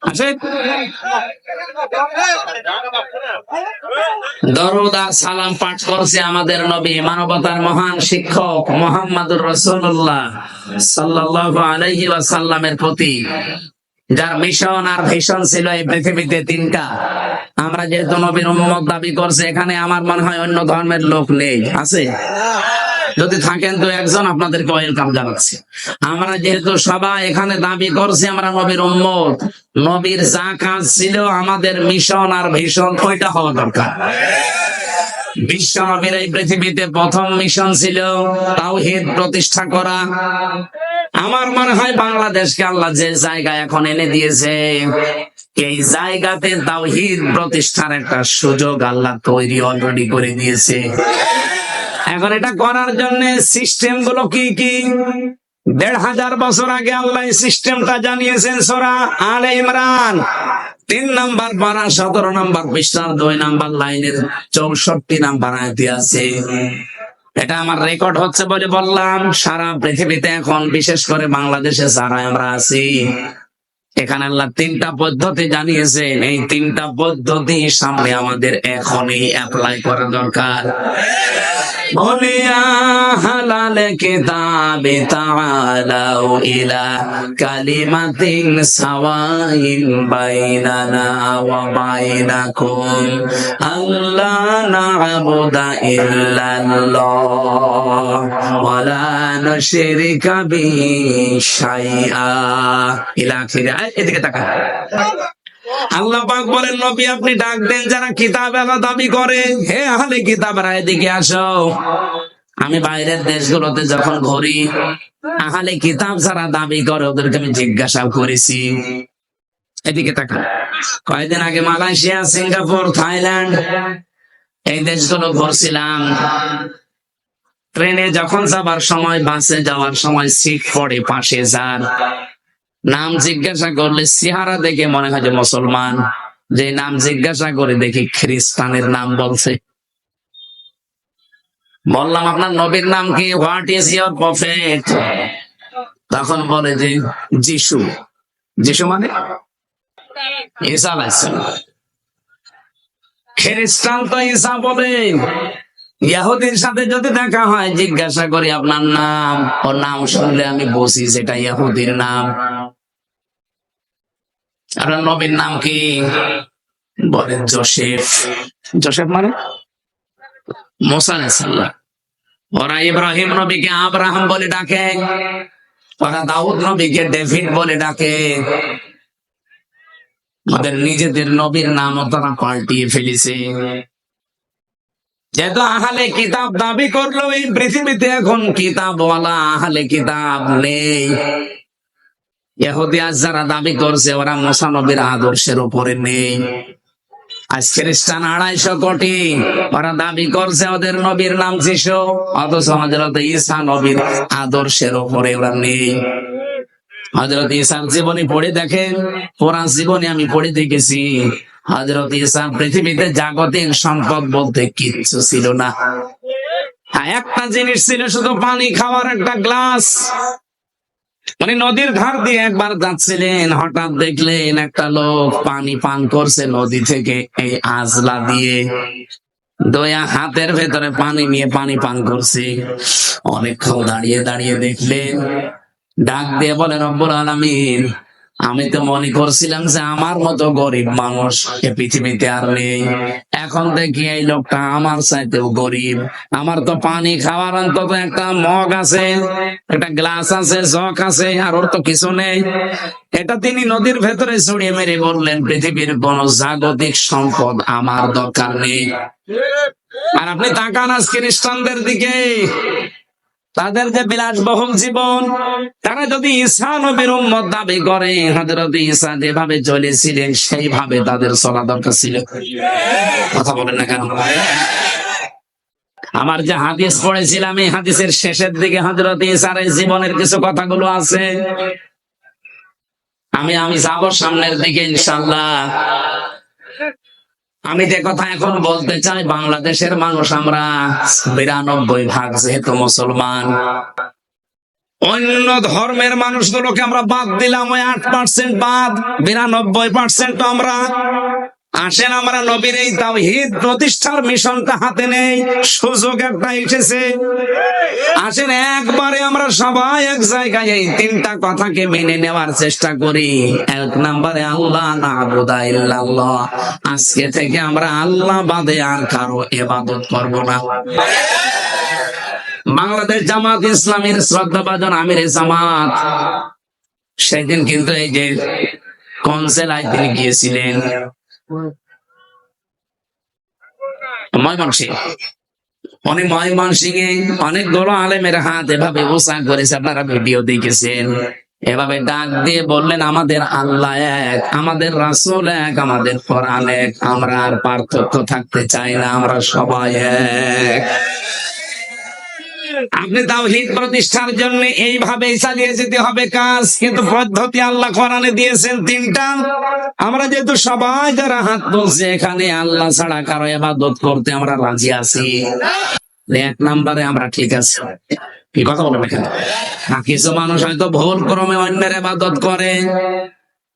আসেন। দরুদ আর সালাম পাঠ করছে আমাদের নবী, মানবতার মহান শিক্ষক মুহাম্মদুর রাসূলুল্লাহ সাল্লাল্লাহু আলাইহি ওয়াসাল্লামের প্রতি, যার মিশন আর ভিশন ছিল এই পৃথিবীতে তিনটা। আমরা যেহেতু নবীর উম্মত দাবি করছে, এখানে আমার মনে হয় অন্য ধর্মের লোক নেই, আছে? যদি থাকেন তো একজন, আপনাদেরকে ওয়েলকাম জানাচ্ছি। আমরা যেহেতু সবাই এখানে দাবি করছি আমরা নবীর উম্মত, নবীর যা কাজ ছিল আমাদের মিশন আর ভিশন ওইটা হওয়া দরকার। বিশ্ব নবীর এই পৃথিবীতে প্রথম মিশন ছিল তাওহীদ প্রতিষ্ঠা করা। আমার মনে হয় বাংলাদেশকে আল্লাহ যে জায়গায় এখন এনে দিয়েছে, এই জায়গাতে তাওহীদ প্রতিষ্ঠার একটা সুযোগ আল্লাহ তৈরি অলরেডি করে দিয়েছে। এখন এটা করার জন্য সিস্টেম গুলো কি কি, ১৫০০ বছর আগে আল্লাহ সিস্টেমটা জানিয়েছেন সূরা আলে ইমরান ৩ নম্বর পারা ১৭ নম্বর পৃষ্ঠার ২ নম্বর লাইনের ৬৪ নম্বর আয়াতে আছে। এটা আমার রেকর্ড হচ্ছে বলে বললাম। সারা পৃথিবীতে এখন বিশেষ করে বাংলাদেশে যারা আমরা আছি, এখানে আল্লাহ ৩টা পদ্ধতি জানিয়েছেন। এই ৩টা পদ্ধতি সামনে আমাদের এখনই অ্যাপ্লাই করা দরকার। বলিয়া হালালে কিতাবে তাআলাউ ইলা কালিমাতিন সাওয়াইন বাইনানা ওয়া বাইনাকুম আল্লা না'বুদা ইল্লাল্লাহ ওয়া লা নুশরিকা বিহি শাইআ ইলা আখিরি। এদিকে তাকান। আল্লাহ পাক বলেন, নবী আপনি ডাক দেন যারা কিতাব আলা দাবি করে, হে আহলে কিতাবরা এদিকে আসো। আমি বাইরের দেশগুলোতে যখন ঘুরি, আহলে কিতাব যারা দাবি করে ওদেরকে আমি জিজ্ঞাসা করেছি। এদিকে তাকান। কয়েকদিন আগে মালয়েশিয়া, সিঙ্গাপুর, থাইল্যান্ড এই দেশগুলো ঘুরছিলাম। ট্রেনে যখন যাবার সময়, বাসে যাওয়ার সময় সিট পড়ে পাশে, যার নাম জিজ্ঞাসা করলে চেহারা দেখে মনে হয় যে মুসলমান, যে নাম জিজ্ঞাসা করে দেখি খ্রিস্টানের নাম বলছে। বললাম আপনার নবীর নাম কি? What is your prophet? তখন বলে যে যিশু। যিশু মানে ঈসা আলাইহিস সালাম। খ্রিস্টান তো ঈসা বলে। ইহুদির সাথে যদি দেখা হয় জিজ্ঞাসা করি আপনার নাম, ওর নাম শুনলে আমি বুঝি যেটা ইহুদির নাম। আপনার নবীর নাম কি? বলে জোসেফ। জোসেফ মানে মুসা আলাইহিস সালাম। ওরা ইব্রাহিম নবীকে আব্রাহাম বলে ডাকে, ওরা দাউদ নবীকে ডেভিড বলে ডাকে। ওদের নিজেদের নবীর নামও তারা পাল্টিয়ে ফেলেছে। যেহেতু আহলে কিতাব দাবি করলো, এই পৃথিবীতে এখন কিতাবওয়ালা আহলে কিতাব নেই। ইহুদি আজ যারা দাবি করছে ওরা মুসা নবীর আদর্শের উপরে নেই। আজ খ্রিস্টান ২৫০ কোটি, ওরা দাবি করছে ওদের নবীর নাম যিশু, অথচ হযরত ঈসা নবীর আদর্শের উপরে ওরা নেই। হযরত ঈসার জীবনী পড়ে দেখেন, পুরাণ জীবনী আমি পড়ে দেখেছি। হযরত ঈসা পৃথিবীতে জাগতিক সম্পদ বলতে কিচ্ছু ছিল না। একটা জিনিস ছিল, শুধু পানি খাওয়ার একটা গ্লাস। মানে নদীর ধার দিয়ে একবার যাচ্ছিলেন, হঠাৎ দেখলেন একটা লোক পানি পান করছে নদী থেকে, এই আজলা দিয়ে দয়া হাতের ভেতরে পানি নিয়ে পানি পান করছে। অনেকক্ষণ দাঁড়িয়ে দাঁড়িয়ে দেখলেন, ডাক দিয়ে বলে রব্বুল আলামিন, আমি তো মনে করছিলাম যে আমার মতো গরিব মানুষ এ পৃথিবীতে আর নেই, এখন দেখি এই লোকটা আমার চাইতেও গরিব। আমার তো পানি খাওয়ার অন্তত একটা মগ আছে, একটা গ্লাস আছে, জগ আছে, আর ওর তো কিছু নেই। এটা তিনি নদীর ভেতরে ছড়িয়ে মেরে বললেন, পৃথিবীর কোন জাগতিক সম্পদ আমার দরকার নেই। আর আপনি তাকান আজ খ্রিস্টানদের দিকে, তাদের যে বিলাসবহুল জীবন, তারা যদি ঈসা নবীর উম্মত দাবি করে, হযরত ঈসা যেভাবে চলেছিলেন সেইভাবে তাদের চলা দরকার ছিল। কথা বলেন না কেন? আমার যে হাদিস পড়েছিলাম, এই হাদিসের শেষের দিকে হযরত ঈসার জীবনের কিছু কথাগুলো আছে। আমি যাব সামনের দিকে ইনশাআল্লাহ। আমি যে কথা এখন বলতে চাই, বাংলাদেশের মানুষ আমরা ৯২% যেহেতু মুসলমান, অন্য ধর্মের মানুষগুলোকে আমরা বাদ দিলাম, ওই 8% বাদ, 92% আমরা। আসেন আমরা নবীর এই তাওহীদ প্রতিষ্ঠার মিশনটা হাতে নেই, সুযোগ একটা এসেছে। আসেন একবারে আমরা সবাই এক জায়গায় এই 3টা কথাকে মেনে নেওয়ার চেষ্টা করি। 1 নম্বরে আল্লাহ না'বুদা ইল্লাল্লাহ, আজকে থেকে আমরা আল্লাহ বাদে আর কারো ইবাদত করব না। বাংলাদেশ জামাত ইসলামীর শ্রদ্ধাভাজন আমিরে জামাত সেদিন কিন্তু এই যে কনসেলায় তিনি গিয়েছিলেন ময়মনসিংহ। উনি ময়মনসিংহে অনেকগুলো আলেমের হাত এভাবে উঁচা করেছে, আপনারা ভিডিও দেখেছেন। এভাবে ডাক দিয়ে বললেন, আমাদের আল্লাহ এক, আমাদের রাসূল এক, আমাদের কোরআন এক, আমরা আর পার্থক্য থাকতে চাই না, আমরা সবাই এক। আপনি তাওহীদ প্রতিষ্ঠার জন্য এইভাবেই চালিয়ে যেতে হবে কাজ, কিন্তু পদ্ধতি আল্লাহ কোরআনে দিয়েছেন 3টা। আমরা যেহেতু সবাই যারা হাত তুলছে এখানে আল্লাহ ছাড়া কারো ইবাদত করতে আমরা রাজি আছি, 1 নম্বরে আমরা ঠিক আছে। কি কথা বলবেন এখানে? কিছু মানুষ হয়তো ভুল ক্রমে অন্যের ইবাদত করে।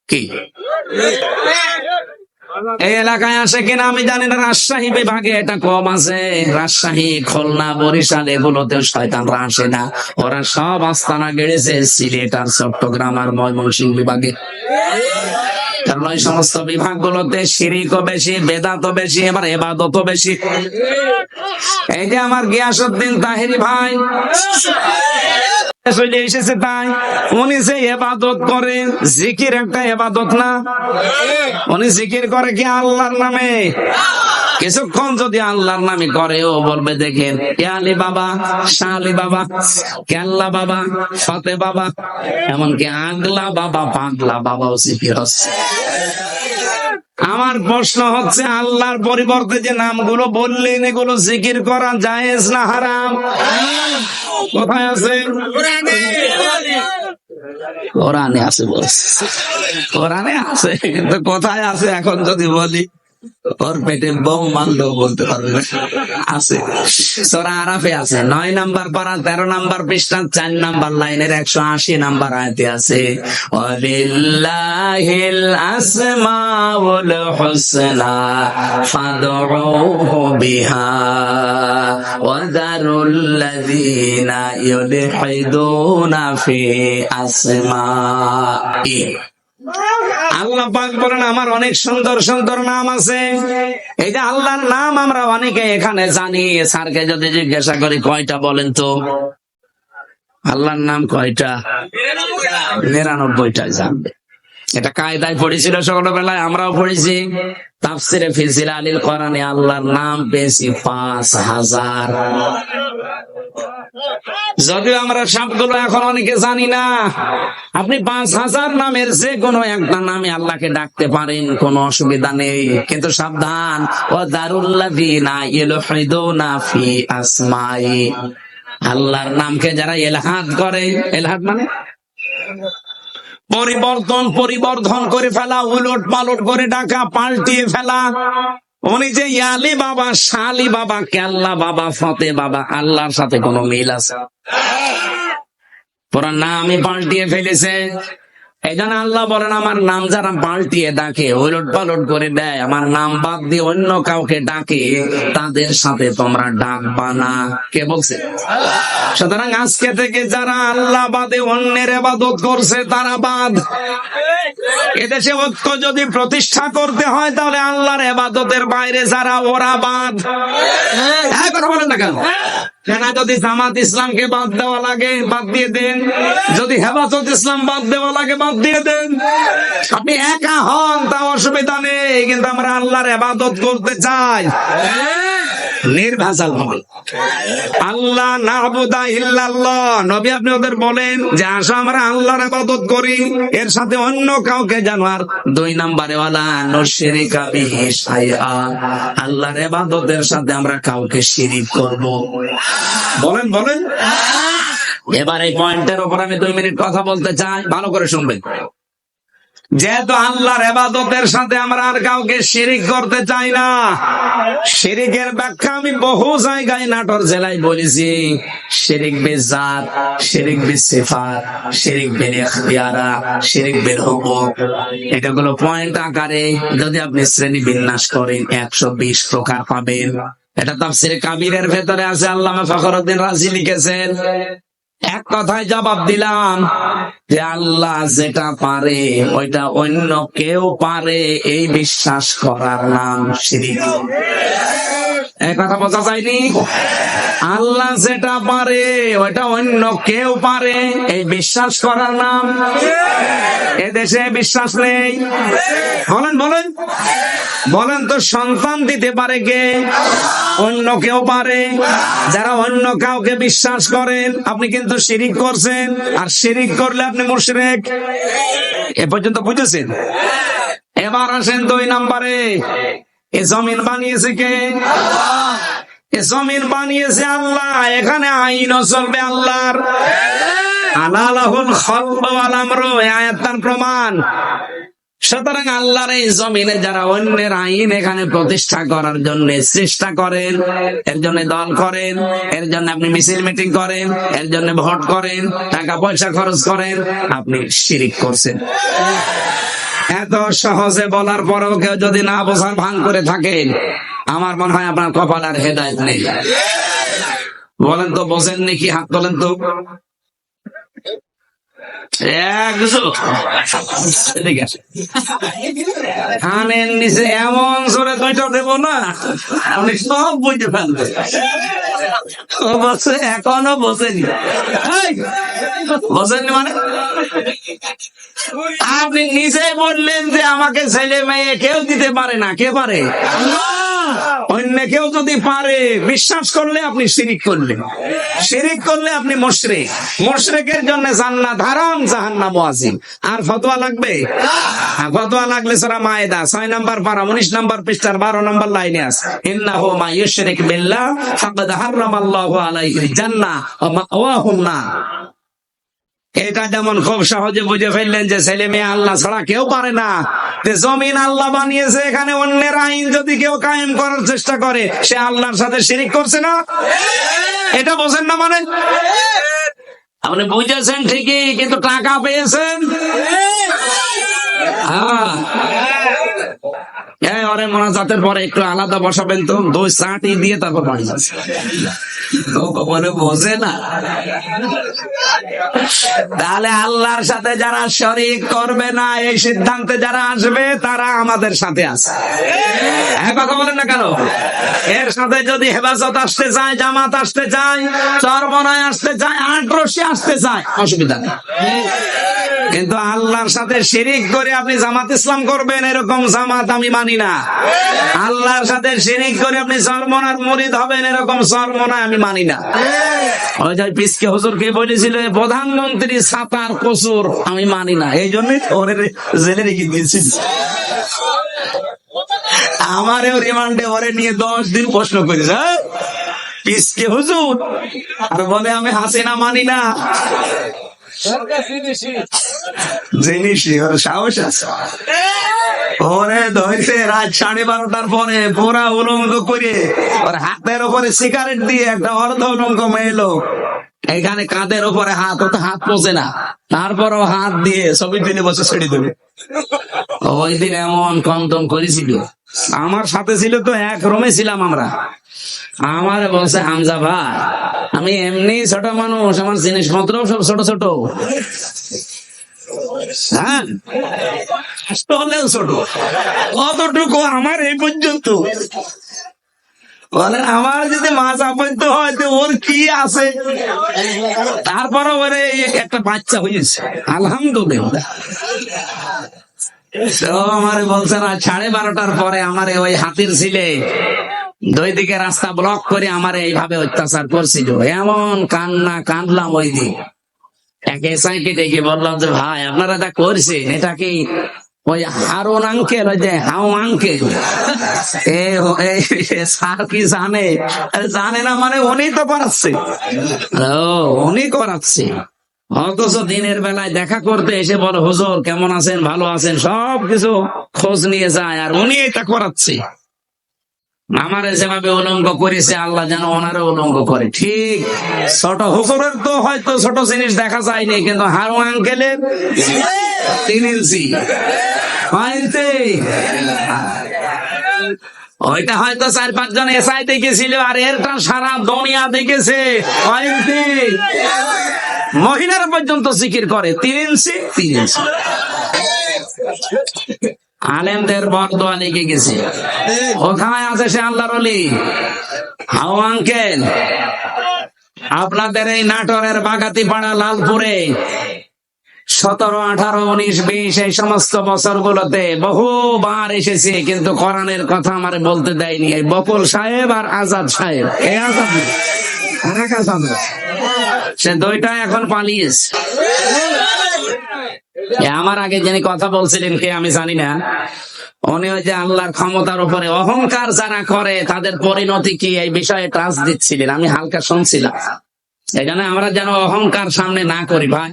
কি এই এলাকায় আসে কিনা আমি জানি না, রাজশাহী বিভাগে এটা কম আছে। রাজশাহী, খুলনা, বরিশাল এগুলোতেও শয়তানরা আসে না, ওরা সব আস্তানা গেড়েছে সিলেট আর চট্টগ্রাম আর ময়মনসিংহ বিভাগে। কারণ ওই সমস্ত বিভাগগুলোতে শিরকও বেশি, বেদাতও বেশি, এবার ইবাদতও বেশি। এই যে আমার গিয়াসউদ্দিন তাহেরি ভাই চলে এসেছে, তাই উনি যে ইবাদত করে, জিকির একটা ইবাদত না? উনি জিকির করে কি আল্লাহর নামে? কিছুক্ষণ যদি আল্লাহর নামে করে, ও বলবে দেখেন আলী বাবা, শাহ আলী বাবা, কেল্লা বাবা, ফতে বাবা, এমনকি আগলা বাবা, পাগলা বাবাও জিকির হচ্ছে। আমার প্রশ্ন হচ্ছে, আল্লাহর পরিবর্তে যে নামগুলো বললেন এগুলো জিকির করা জায়েজ না হারাম? কোথায় আছে? কোরআনে আছে বলছে, কোরআনে আছে, কিন্তু কোথায় আছে এখন যদি বলি ওর পেটে বউ মানলেও বলতে পারবে না। আছে, সূরা আরাফে আছে, 9 নম্বর পারা 13 নম্বর পৃষ্ঠা 4 নম্বর লাইনের 180 নম্বর আয়াতে আছে, ওয়ালিল্লাহিল আসমাউল হুসনা ফাদউহু বিহা ওয়া যারুল্লাযীনা ইউলহিদুনা ফি আসমাই। আল্লাহ পাক বলেন, আমার অনেক সুন্দর সুন্দর নাম আছে। এই যে আল্লাহর নাম আমরা অনেকে এখানে জানি, স্যারকে যদি জিজ্ঞাসা করি কয়টা বলেন তো, আল্লাহর নাম কয়টা? 99টা জানবে। এটা কায়দায় পড়েছিল ছোটবেলায়, আমরাও পড়েছি। তাফসিরে ফি জিলালিল কোরআনে আল্লাহর নাম পেয়েছি 5000। যদিও আমরা সবগুলো এখন অনেকে জানি না। আপনি 5000 নামের যে কোনো একটা নামে আল্লাহকে ডাকতে পারেন, কোনো অসুবিধা নেই, কিন্তু সাবধান, ওয়াদারুল্লাযীনা ইউলহিদুনা ফি আসমাই, আল্লাহর নামকে যারা ইলহাদ করে, ইলহাদ মানে পরিবর্ধন করে ফেলা, উলট পালট করে ডাকা, পাল্টিয়ে ফেলা। উনি যে আলী বাবা, শালি বাবা, কেল্লা বাবা, ফতে বাবা, আল্লাহর সাথে কোনো মিল আছে? পুরো নামই পাল্টিয়ে ফেলেছে। এই জন্য আল্লাহ বলেন, আমার নাম যারা পাল্টিয়ে ডাকে, উলট পালট করে দেয়, আমার নাম বাদ দিয়ে অন্য কাউকে ডাকে, তাদের সাথে তোমরা ডাকবা না। কে বলছে? সুতরাং আজকে থেকে যারা আল্লাহ বাদে অন্যের ইবাদত করছে তারা বাদ। এদেশে ঐক্য যদি প্রতিষ্ঠা করতে হয় তাহলে আল্লাহর ইবাদতের বাইরে যারা, ওরা বাদ। হ্যাঁ, কথা বলেন না কেন? যদি জামাত ইসলামকে বাদ দেওয়া লাগে বাদ দিয়ে দেন, যদি হেফাজত ইসলাম বাদ দেওয়া লাগে বাদ দিয়ে দেন। আপনি একা হন তাও অসুবিধা নেই, কিন্তু আমরা আল্লাহর ইবাদত করতে চাই নির্ভেজাল ভাবে। আল্লাহ না'বুদা ইল্লাল্লাহ, নবী আপনি ওদের বলেন যে আসো আমরা আল্লাহর ইবাদত করি, এর সাথে অন্য কাউকে যেন আর 2 নম্বরে ওয়ালা নুশরিকা বিহি শাইআ, আল্লাহর ইবাদতের সাথে আমরা কাউকে শিরিক করব। বলেন। এবার এই পয়েন্টের উপর আমি 2 মিনিট কথা বলতে চাই, ভালো করে শুনবেন। যেহেতু আল্লাহর ইবাদতের সাথে আমরা আর কাউকে শিরিক করতে চাই না, শিরিকের ব্যাখ্যা আমি বহু জায়গায় নাটোর জেলায় বলেছি। শিরিক বিজাত, শিরিক বিসিফাত, শিরিক বিল ইখতিয়ারা, শিরিক বিল হুকুম, এটাগুলো পয়েন্ট আকারে যদি আপনি শ্রেণী বিন্যাস করেন 120 প্রকার পাবেন। এটা তাফসীরে কাবীরের ভেতরে আছে, আল্লামা ফখরুদ্দিন রাজি লিখেছেন। এক কথায় জবাব দিলাম যে আল্লাহ যেটা পারে ওইটা অন্য কেউ পারে, এই বিশ্বাস করার নাম শিরিক। এই কথা বোঝা যায়নি? আল্লাহ যেটা পারে ওইটা অন্য কেউ পারে, এই বিশ্বাস করার নাম। এদেশে বিশ্বাস নেই। বলেন বলেন বলেন তো, সন্তান দিতে পারে কে? অন্য কেউ পারে। যারা অন্য কাউকে বিশ্বাস করেন আপনি কিন্তু শিরিক করছেন, আর শিরিক করলে আপনি মুশরিক। এ পর্যন্ত বুঝেছেন? এবার আসেন 2 নম্বরে। এ জমিন বানিয়েছে কে? এ জমিন বানিয়েছে আল্লাহ। এখানে আইনও চলবে আল্লাহর। আলা লাহুল খালকু ওয়াল আমরু, এই আয়াতটার প্রমাণ। সুতরাং আল্লাহর এই জমিনে যারা অন্যের আইন এখানে প্রতিষ্ঠা করার জন্য চেষ্টা করেন, এর জন্য দল করেন, এর জন্য আপনি মিছিল মিটিং করেন, এর জন্য ভোট করেন, টাকা পয়সা খরচ করেন, আপনি শিরিক করছেন। এত সহজে বলার পরেও কেউ যদি না বোঝার ভান করে থাকেন, আমার মনে হয় আপনার কপাল আর হেদায়েত নেই। বলেন তো, বোঝেন নাকি? হাত তোলেন তো। কানের নিচে এমন জোরে 2টা দেব না, আপনি সব বুঝতে পারবেন। এখনো বোঝেনি। বোঝেননি মানে? আপনি নিজে বললেন যে আমাকে ছেলে মেয়ে কেউ দিতে পারে না। কে পারে? অন্য কেউ যদি পারে, বিশ্বাস করলে আপনি শিরিক করলেন। শিরিক করলে আপনি মুশরিক। মুশরিকের জন্য জান্নাত হারাম, জাহান্নাম ওয়াজিব। আর ফতোয়া লাগবে? ফতোয়া লাগলে সূরা মায়েদা 6 নম্বর পারা 19 নম্বর পৃষ্ঠার 12 নম্বর লাইনে আছে, ইন্নাহু মা ইউশরিক বিল্লাহ ফাকাদ হারামাল্লাহু আলাইহিল জান্নাহ ওয়া মাওয়াহুন নার। এটা যেমন খুব সহজে বুঝে ফেললেন যে ছেলে মেয়ে আল্লাহ ছাড়া কেউ পারে না। যে জমিন আল্লাহ বানিয়েছে, এখানে অন্যের আইন যদি কেউ কায়েম করার চেষ্টা করে, সে আল্লাহর সাথে শিরিক করছে না? এটা বোঝেন না মানে? আপনি বুঝেছেন ঠিকই, কিন্তু টাকা পেয়েছেন। ওরে মোনাজাতের পরে একটু আলাদা বসাবেন তো, 2 চাটি দিয়ে তারপর বাড়ি যাচ্ছে। বলে বোঝে না। তাহলে আল্লাহর সাথে যারা শরীক করবে না, এই সিদ্ধান্তে যারা আসবে, তারা আমাদের সাথে আছে। কথা বলেন না কেন? এর সাথে যদি হেফাজত আসতে চায়, জামাত আসতে চায়, চরমনায় আসতে চায়, আটরশি আসতে চায়, অসুবিধা নেই। কিন্তু আল্লাহর সাথে শিরিক করে আপনি জামাত ইসলাম করবেন, এরকম জামাত আমি মানি না। আল্লাহর সাথে শিরিক করে আপনি চরমনার মুরিদ হবেন, এরকম চরমনা আমি মানি না। ওই যে পিসকে হুজুর কে বলেছিল, প্রধানমন্ত্রী ছাতার কসুর আমি মানি না, এই জন্যই ওরে জেলে রেখে দিয়েছি। আমারও রিমান্ডে ওরে নিয়ে 10 দিন প্রশ্ন করেছে পিসকে হুজুর, আর বলে আমি হাসিনা মানি না। জিনিসই ওর সাহস আছে। ওরে ধরতে রাত 12:30টার পরে পুরা উলঙ্গ করে ওর হাতের উপরে সিগারেট দিয়ে একটা অর্ধ উলঙ্গ মেয়ে লোক এখানে কাঁধের উপরে হাত, ও তো হাত পোষে না, তারপরও হাত দিয়ে ছবি তুলে বসে ছেড়ে দেবে। ওই দিন এমন কন্দন করেছিল। আমার সাথে ছিল তো, এক রুমে ছিলাম আমরা। আমার বলছে, হামজা ভাই আমি এমনি ছোট মানুষ, আমার জিনিসপত্র সব ছোট ছোট। হ্যাঁ, ছোট কতটুকু আমার এই পর্যন্ত। বলেন আমার যদি মাথা পর্যন্ত হয় তো ওর কি আছে। তারপরে ওরে একটা বাচ্চা হয়েছে, আলহামদুলিল্লাহ। আমার বলছে না, 12:30টার পরে আমার ওই হাতির ছিলে 2 দিকে রাস্তা ব্লক করে আমার এইভাবে অত্যাচার করছিল। এমন কান্না কাঁদলাম ওই দিন। একে সাইকে ডেকে বললাম যে ভাই আপনারা এটা করছেন, এটা কি ওই হারুন আঙ্কেল, ওই যে হাউ আঙ্কেল স্যার কি জানে? জানে না মানে উনি তো করাচ্ছে। উনি করাচ্ছে। অথচ দিনের বেলায় দেখা করতে এসে বলে, হুজুর কেমন আছেন, ভালো আছেন, সবকিছু খোঁজ নিয়ে যায়, আর উনি এটা করাচ্ছে। আমারে যেভাবে উলঙ্গ করেছে আল্লাহ যেন ওনারও উলঙ্গ করে। ঠিক ছোট হুজুরের তো হয়তো ছোট জিনিস দেখা যায়নি, কিন্তু হারু আঙ্কেলের 3 ইঞ্চি হয়তো, ওইটা হয়তো 4-5 জন এসআই দেখেছিল, আর এরটা সারা দুনিয়া দেখেছে। হয়তো মহিলারা পর্যন্ত জিকির করে 3 ইঞ্চি 3 ইঞ্চি। আলেমদের বরদোয়া লেগে গেছে। কোথায় আছে সে আল্লাহর ওলি? হাও আঙ্কেল, আপনাদের এই নাটোরের বাগাতিপাড়া, লালপুরে 17, 18, 19, 20 এই সমস্ত বছরগুলোতে বহুবার এসেছি, কিন্তু কোরআনের কথা আমারে বলতে দেয়নি এই বকুল সাহেব আর আজাদ সাহেব। এই আজাদ সে দুইটা এখন পালিয়েছে। আমার আগে যিনি কথা বলছিলেন কে আমি জানি না, উনি ওই যে আল্লাহর ক্ষমতার উপরে অহংকার যারা করে তাদের পরিণতি কি এই বিষয়ে টাচ দিচ্ছিলেন, আমি হালকা শুনছিলাম। এখানে আমরা যেন অহংকার সামনে না করি ভাই।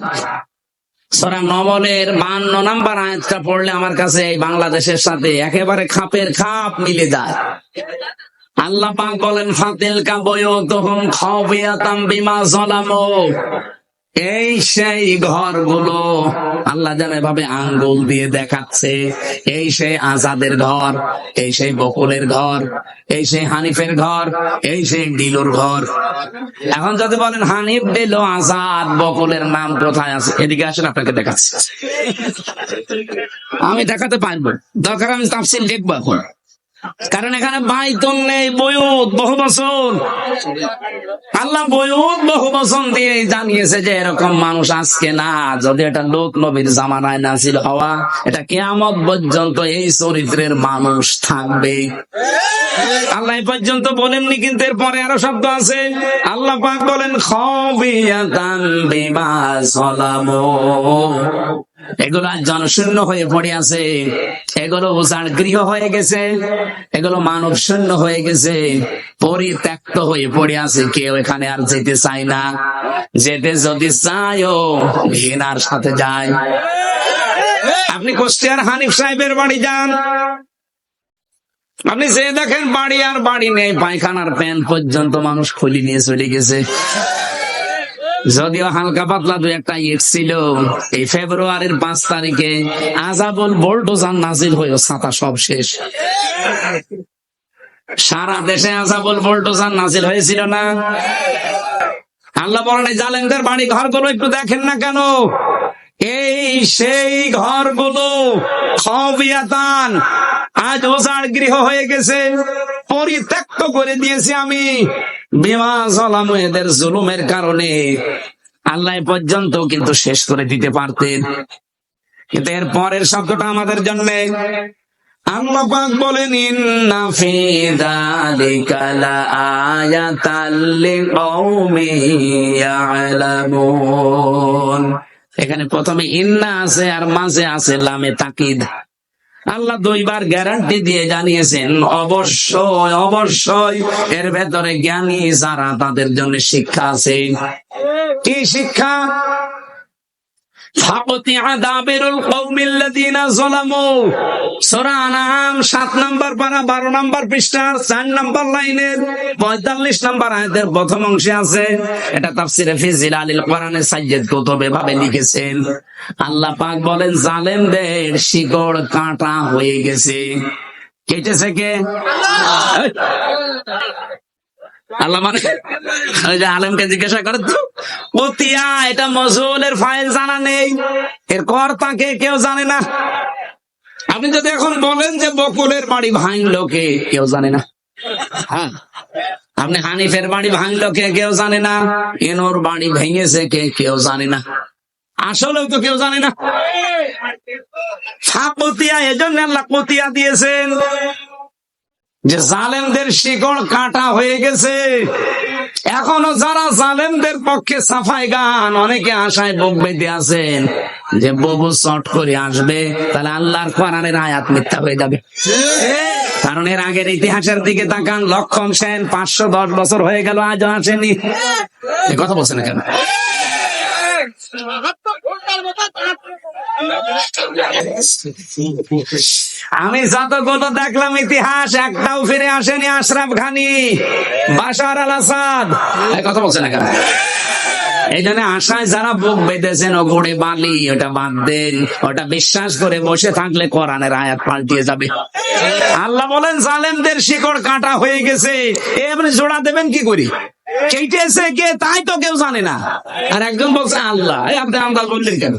সূরা নমলের 52 নম্বর আয়াতটা পড়লে আমার কাছে এই বাংলাদেশের সাথে একেবারে খাপের খাপ মিলে যায়। আল্লাহ পাক বলেন, ফাতিলকা বুয়ুতুহুম খাওফিয়াতাম বিমা যালামু, এই সেই ঘরগুলো, আল্লাহ যেন এভাবে আঙ্গুল দিয়ে দেখাচ্ছে, এই সেই আজাদের ঘর, এই সেই বকুলের ঘর, এই সেই হানিফের ঘর, এই সেই ডিলুর ঘর। এখন যদি বলেন হানিফ, ডিলু, আজাদ, বকুলের নাম কোথায় আছে, এদিকে আসেন আপনাকে দেখাচ্ছি। আমি দেখাতে পারবো, দরকার আমি তাফসীর লিখবো এখন, কারণ এখানে বাইতুন নেই, বয়ুত বহু বছর। আল্লাহ বয়ুত বহু বছর দিয়ে জানিয়েছে যে এরকম মানুষ আজকে না, যদি এটা লোক নবীর জামানায় নাযিল হওয়া, এটা কিয়ামত পর্যন্ত এই চরিত্রের মানুষ থাকবে। আল্লাহ এই পর্যন্ত বলেননি, কিন্তু এরপরে আরো শব্দ আছে। আল্লাহ পাক বলেন, খাবিয়াতান বিমা যালামু, এগুলো জনশূন্য হয়ে পড়ে আছে, এগুলো উজাড় গৃহ হয়ে গেছে, এগুলো মানব শূন্য হয়ে গেছে, পরিত্যক্ত হয়ে পড়ে আছে। কেউ এখানে আর যেতে চায় না, যেতে যদি চায়ও ঘৃণার সাথে যায়। আপনি কুষ্টিয়ার হানিফ সাহেবের বাড়ি যান, আপনি যে দেখেন বাড়ি আর বাড়ি নেই, পায়খানার প্যান পর্যন্ত মানুষ খুলি নিয়ে চলে গেছে। যদিও হালকা পাতলা 2-1টা ইট ছিল, এই ফেব্রুয়ারির 5 তারিখে আযাবুল বুলডোজার নাজিল হয়ে ছাতা সব শেষ। সারা দেশে আযাবুল বুলডোজার নাজিল হয়েছিল না? আল্লাহ বলেন, এই জালেমদের বাড়ি ঘরগুলো একটু দেখেন না কেন, এই সেই ঘরগুলো খাবিয়াতান, আজ ওজাড় গৃহ হয়ে গেছে, পরিত্যক্ত করে দিয়েছি আমি বিমা যালামু, এদের জুলুমের কারণে। আল্লাহ পর্যন্ত কিন্তু শেষ করে দিতে পারতেন, কিন্তু এর পরের শব্দটা আমাদের জন্য। আল্লাহ পাক বলেন, ইন্না ফি যালিকা লাআয়াতাল লিকাওমিন ইয়ালামুন। এখানে প্রথমে ইন্না আছে আর মাঝে আছে লামে তাকিদ। আল্লাহ 2বার গ্যারান্টি দিয়ে জানিয়েছেন, অবশ্যই অবশ্যই এর ভেতরে জ্ঞানী যারা, তাদের জন্য শিক্ষা আছে। কি শিক্ষা? ফাকতিয়া দাবিরুল কওমিল্লাযিনা যালামু, সূরা আনআম 7 নম্বর পারা 12 নম্বর পৃষ্ঠার 4 নম্বর লাইনের 45 নম্বর আয়াতের প্রথম অংশে আছে। এটা তাফসীরে ফি জিলালিল কোরআনে সাইয়্যিদ কুতুব এভাবে লিখেছেন। আল্লাহ পাক বলেন, জালেমদের শিকড় কাটা হয়ে গেছে। কেটেছে কে? আল্লাহ মানে ওই যে আলেমকে জিজ্ঞাসা করে, তো কতিয়া, এটা মজুলের ফাইল জানা নেই, এর কর্তাকে কেউ জানে না। আপনি যদি এখন বলেন যে বকুলের বাড়ি ভাঙলো কে, কেউ জানে না। হ্যাঁ, আপনি হানিফের বাড়ি ভাঙলো কে, কেউ জানে না। এনোর বাড়ি ভেঙেছে কে, কেউ জানে না। আসলেও তো কেউ জানে না। ফাকতিয়া, এজন্য আল্লাহ কতিয়া দিয়েছেন যে জালেমদের শিকড় কাটা হয়ে গেছে। এখনো যারা জালেমদের পক্ষে সাফাই গান, অনেকে আশায় বুক বেঁধে আছেন যে ববু চট করে আসবে, তাহলে আল্লাহর কোরআনের আয়াত মিথ্যা হয়ে যাবে। কারণ এর আগের ইতিহাসের দিকে তাকান, লক্ষণ সেন 510 বছর হয়ে গেল, আজও আসেনি। কথা বলছে না কেন? আমি যতগুলো দেখলাম ইতিহাস, একটাও ফিরে আসেনি আশরাফ ঘানি, বাশার আল আসাদ। এই কথা বলছে না কেন? এই জন্য আশায় যারা বুক বেঁধেছেন ওগুড়ে বালি, ওটা বাদ দেন। ওটা বিশ্বাস করে বসে থাকলে কোরআনের আয়াত পাল্টিয়ে যাবে। আল্লাহ বলেন জালেমদের শিকড় কাটা হয়ে গেছে, এমনি জোড়া দেবেন কি করি? কেটেছে কে তাই তো কেউ জানে না। আর একজন বলছে আল্লাহ, এই আপনি আন্দাজ বললেন কেন?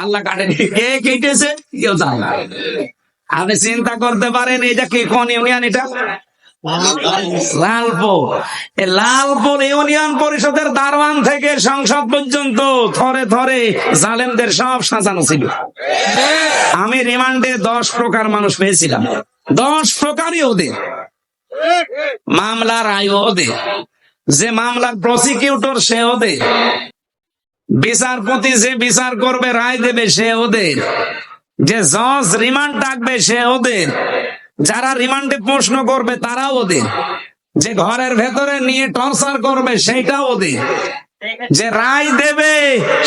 আল্লাহ কাটেনি, কে কেটেছে কেউ জানে না। আপনি চিন্তা করতে পারেন এটা কি কোন ইউনিয়ন? এটা লালপুর। এই লালপুর ইউনিয়ন পরিষদের দারওয়ান থেকে সংসদ পর্যন্ত থরে থরে জালেমদের সব সাজানো ছিল। আমি রিমান্ডে 10 প্রকার মানুষ পেয়েছিলাম। 10 প্রকারই ওদের মামলার আয়, ওদের যে মামলার প্রসিকিউটর সে ওদের, বিচারপতি যে বিচার করবে রায় দেবে সে ওদের, যে জজ রিমান্ড ডাকবে সে ওদের, যারা রিমান্ডে প্রশ্ন করবে তারা ওদের, যে ঘরের ভেতরে নিয়ে টর্চার করবে সেইটা ওদের, যে রায় দেবে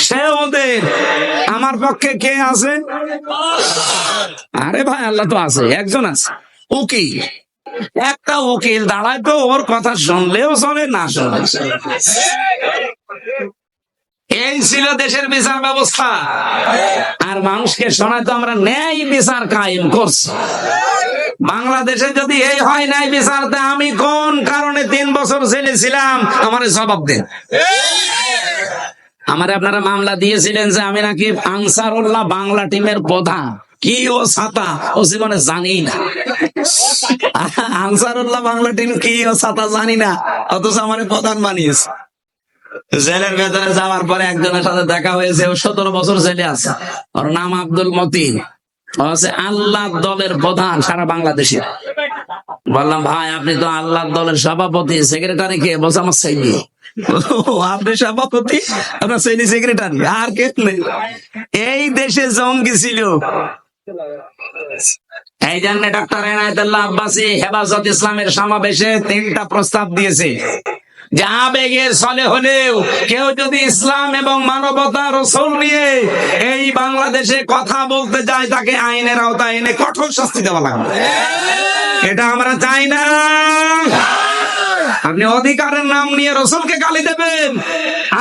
সে ওদের। আমার পক্ষে কে আছে? আরে ভাই আল্লাহ তো আছে, একজন আছে, উকিল। একটা উকিল দাঁড়ায় তো ওর কথা শুনলেও চলে, না শুনলে। এই ছিল দেশের বিচার ব্যবস্থা। আর মানুষকে শোনায় তো আমরা ন্যায় বিচার কায়েম করছি। বাংলাদেশে যদি এই হয় নাই বিচার, তা আমি কোন কারণে 3 বছর জেলে ছিলাম আমার জবাব দেন। আমারে আপনারা মামলা দিয়েছিলেন যে আমি নাকি আনসারুল্লাহ বাংলা টিমের প্রধান। কি ও ছাতা ও জীবনে জানি না। আনসারুল্লাহ বাংলা টিম কি ও ছাতা জানি না, অথচ আমার প্রধান বানিয়েছে। জেলের ভেতরে যাওয়ার পরে একজনের সাথে দেখা হয়েছে, ও 17 বছর জেলে আছে। ওর নাম আব্দুল মতিন, ও হচ্ছে আল্লাহ দলের প্রধান সারা বাংলাদেশে। বললাম ভাই আপনি তো আল্লাহ দলের সভাপতি, সেক্রেটারি কে? বলছে আমার সেইনি। আপনি সভাপতি, আপনার সেইনি সেক্রেটারি, আর কে নেই। এই দেশে জঙ্গি ছিল। এই জন্য ডক্টর এনায়েতুল্লাহ আব্বাসী হেফাজত ইসলামের সমাবেশে 3টা প্রস্তাব দিয়েছে যে আবেগের ছলে হলেও কেউ যদি ইসলাম এবং মানবতা রাসূল নিয়ে এই বাংলাদেশে কথা বলতে যায়, তাকে আইনের আওতায় এনে কঠোর শাস্তি দেওয়া লাগবে। এটা আমরা চাই না। আপনি অধিকারের নাম নিয়ে রাসূলকে গালি দেবেন,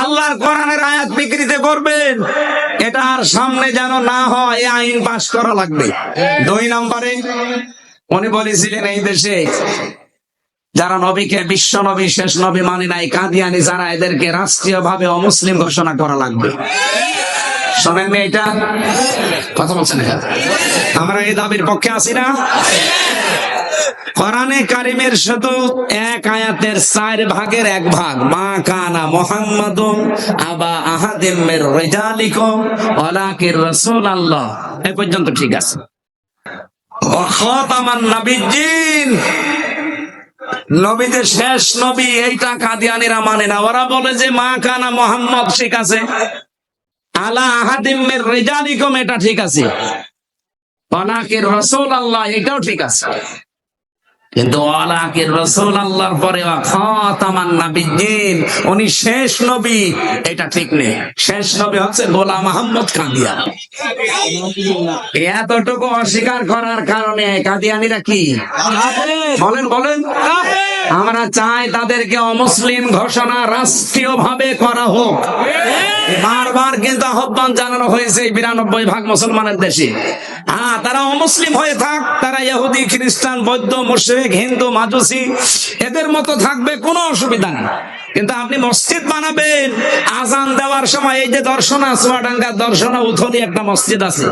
আল্লাহর কোরআনের আয়াত বিকৃতি করবেন, এটা আর সামনে যেন না হয়, এই আইন পাস করা লাগবে। 2 নম্বরে উনি বলেছিলেন এই দেশে যারা নবীকে বিশ্ব নবী শেষ নবী মানে নাই, কাদিয়ানি যারা, এদেরকে রাষ্ট্রীয় ভাবে অমুসলিম ঘোষণা করা লাগবে। শোনেন এটা কথা বলছেন, আমরা এই দাবির পক্ষে আছি না? কোরআনে কারিমের শুধু 1 আয়াতের 4 ভাগের 1 ভাগ, মা কানা মুহাম্মাদুন আবা আহাদিম মির রিজালিকুম ওয়ালাকিন রাসূলুল্লাহ, এই পর্যন্ত ঠিক আছে। ওয়া খাতামান নাবিয়্যিন, নবীদের শেষ নবী, এইটা কাদিয়ানীরা মানে না। ওরা বলে যে মা কানা মুহাম্মদ ঠিক আছে, আলা আহাদিম মির রিজালিকুম এটা ঠিক আছে, ওয়ালাকিন রাসূলুল্লাহ এটাও ঠিক আছে। কিন্তু ওয়ালাকিন রাসূলুল্লাহর পরে খাতামান নাবিয়্যিন, উনি শেষ নবী, এটা ঠিক নেই। শেষ নবী হচ্ছে গোলাম আহমদ কাদিয়ানী। এতটুকু অস্বীকার করার কারণে কাদিয়ানীরা কি বলেন বলেন? আমরা চাই তাদেরকে অমুসলিম ঘোষণা রাষ্ট্রীয় ভাবে করা হোক। বারবার কিন্তু আহ্বান জানানো হয়েছে 92% মুসলমানের দেশে। তারা অমুসলিম হয়ে থাক, তারা ইহুদি, খ্রিস্টান, বৌদ্ধ, মুশরিক, হিন্দু, মাজুসি এদের মতো থাকবে, কোনো অসুবিধা নেই। কিন্তু আপনি মসজিদ বানাবেন, আজান দেওয়ার সময় এই যে দর্শনা চুয়াডাঙ্গা দর্শনা উথলি একটা মসজিদ আছে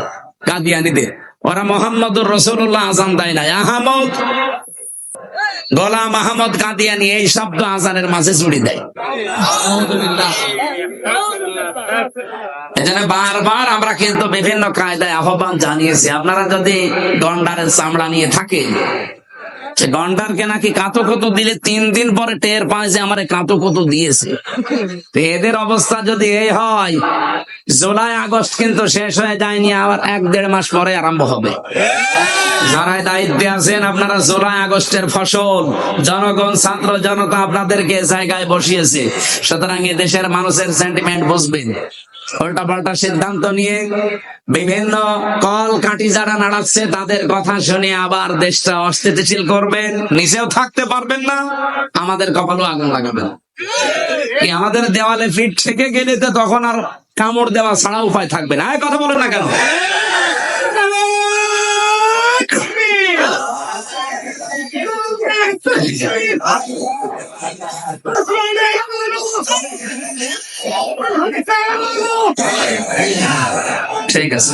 কাদিয়ানীদের, ওরা মুহাম্মদুর রাসূলুল্লাহ আজান দেয় না, আহমদ গোলাম আহমদ কাদিয়ানী এই শব্দ আজানের মাঝে জুড়ে দেয়। এজন্য বারবার আমরা কিন্তু বিভিন্ন কায়দায় আহ্বান জানিয়েছি। আপনারা যদি গন্ডারের চামড়া নিয়ে থাকেন, গন্ডারকে নাকি কাতো কত দিলে 3 দিন পরে টের পায় যে আমার কাতো কত দিয়েছে। তো এদের অবস্থা যদি এই হয়, জুলাই আগস্ট কিন্তু শেষ হয়ে যায়নি, আবার 1-1.5 মাস পরে আরম্ভ হবে। যারা দায়িত্বে আছেন আপনারা জুলাই আগস্টের ফসল, জনগণ ছাত্র জনতা আপনাদেরকে জায়গায় বসিয়েছে, সুতরাং এ দেশের মানুষের সেন্টিমেন্ট বুঝবেন। উল্টা পাল্টা সিদ্ধান্ত নিয়ে বিভিন্ন কল কাঠি যারা নাড়াচ্ছে তাদের কথা শুনে আবার দেশটা অস্থিতিশীল করবেন, নিজেও থাকতে পারবেন না, আমাদের কপালও আগুন লাগাবেন। আমাদের দেওয়ালে ফিট থেকে গেলে তো তখন আর কামড় দেওয়া ছাড়া উপায় থাকবে না। কথা বলেন না কেন? ঠিক আছে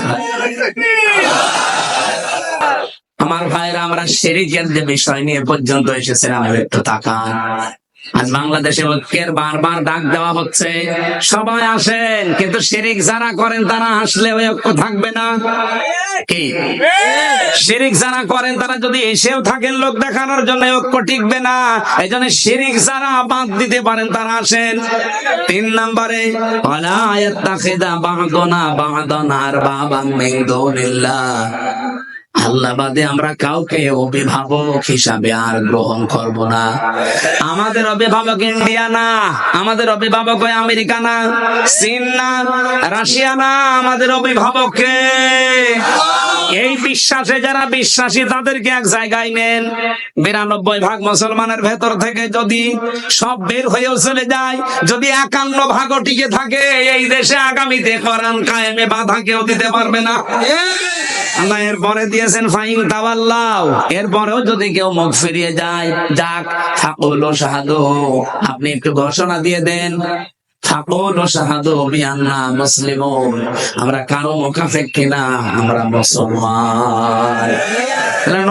আমার ভাইরা, আমরা শিরকের যে বিষয় নিয়ে পর্যন্ত এসেছিলাম একটু তাকান। আজ বাংলাদেশে ঐক্যের বারবার ডাক দেওয়া হচ্ছে, সবাই আসেন, কিন্তু শিরিক যারা করেন তারা আসলে ওই ঐক্য থাকবে না। কি শিরিক যারা করেন তারা যদি এসেও থাকেন লোক দেখানোর জন্য, ঐক্য টিকবে না। এই জন্য শিরিক যারা বাদ দিতে পারেন তারা আসেন। 3 নম্বরে ওয়ালা ইয়াত্তাখিযা বা'দুনা বা'দান আরবাবাম মিন দুনিল্লাহ, আল্লাহ বাদে আমরা কাউকে অভিভাবক হিসাবে আর গ্রহণ করব না। আমাদের অভিভাবক ইন্ডিয়া না, আমাদের অভিভাবক আমেরিকা না, চীন না, রাশিয়া না, আমাদের অভিভাবক কে? এই বিশ্বাসে যারা বিশ্বাসী তাদেরকে এক জায়গায় নেন। 92% মুসলমানের ভেতর থেকে যদি সব বের হয়েও চলে যায়, যদি 51% টিকে থাকে, এই দেশে আগামীতে কোরআন কায়েমে বাধা কেউ দিতে পারবে না। আল্লাহ এরপরে দিয়েছেন ফাইন তাওয়াল্লাহ, এরপরেও যদি কেউ মুখ ফিরিয়ে যায়, যাক ফাকুলু শাহাদু, আপনি একটু ঘোষণা দিয়ে দেন, ফাকুলু শাহাদু বিআন্না মুসলিমুন, আমরা কারো মুখাপেক্ষী না, আমরা মুসলমান।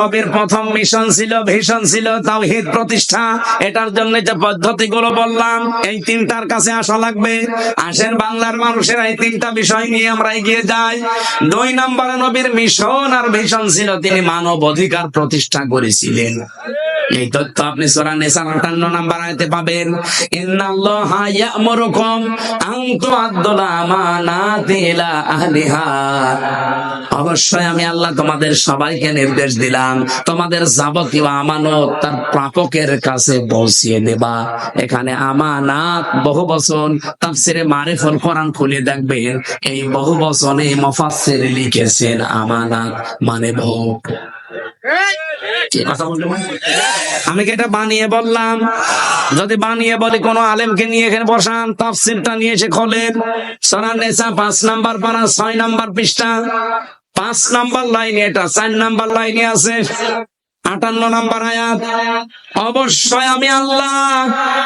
নবীর প্রথম মিশন ছিল, ভিশন ছিল তাওহীদ প্রতিষ্ঠা। এটার জন্য যে পদ্ধতিগুলো বললাম, এই 3টার কাছে আসা লাগবে। আসেন বাংলার মানুষের এই 3টা বিষয় নিয়ে আমরা এগিয়ে যাই। 2 নম্বরে নবীর মিশন আর ভিশন ছিল তিনি মানব অধিকার প্রতিষ্ঠা করেছিলেন। এই তথ্য আপনি সূরা নিসার 58 নম্বর আয়াতে পাবেন। ইন্নাল্লাহা ইয়া'মুরুকুম আন তু'আদ্দুল আমানাতি ইলা আহলিহা, অবশ্যই আমি আল্লাহ তোমাদের সবাইকে নির্দেশ দিলাম তোমাদের যাবতীয় আমানত তার প্রাপকের কাছে পৌঁছিয়ে দেবা। এখানে আমানাত বহুবচন, তাফসিরে মারিফুল কোরআন খুলে দেখবেন এই বহুবচনে মুফাসসির লিখেছেন আমানাত মানে ভোগ। আমি কি এটা বানিয়ে বললাম? যদি বানিয়ে বলি কোন আলেমকে নিয়ে এখানে বসান, তাফসীরটা নিয়ে এসে খোলেন, সূরা নিসা 5 নম্বর পারা 6 নম্বর পৃষ্ঠা, 5 নম্বর লাইনে, এটা 4 নম্বর লাইনে আছে, 58 নম্বর আয়াত। অবশ্যই আমি আল্লাহ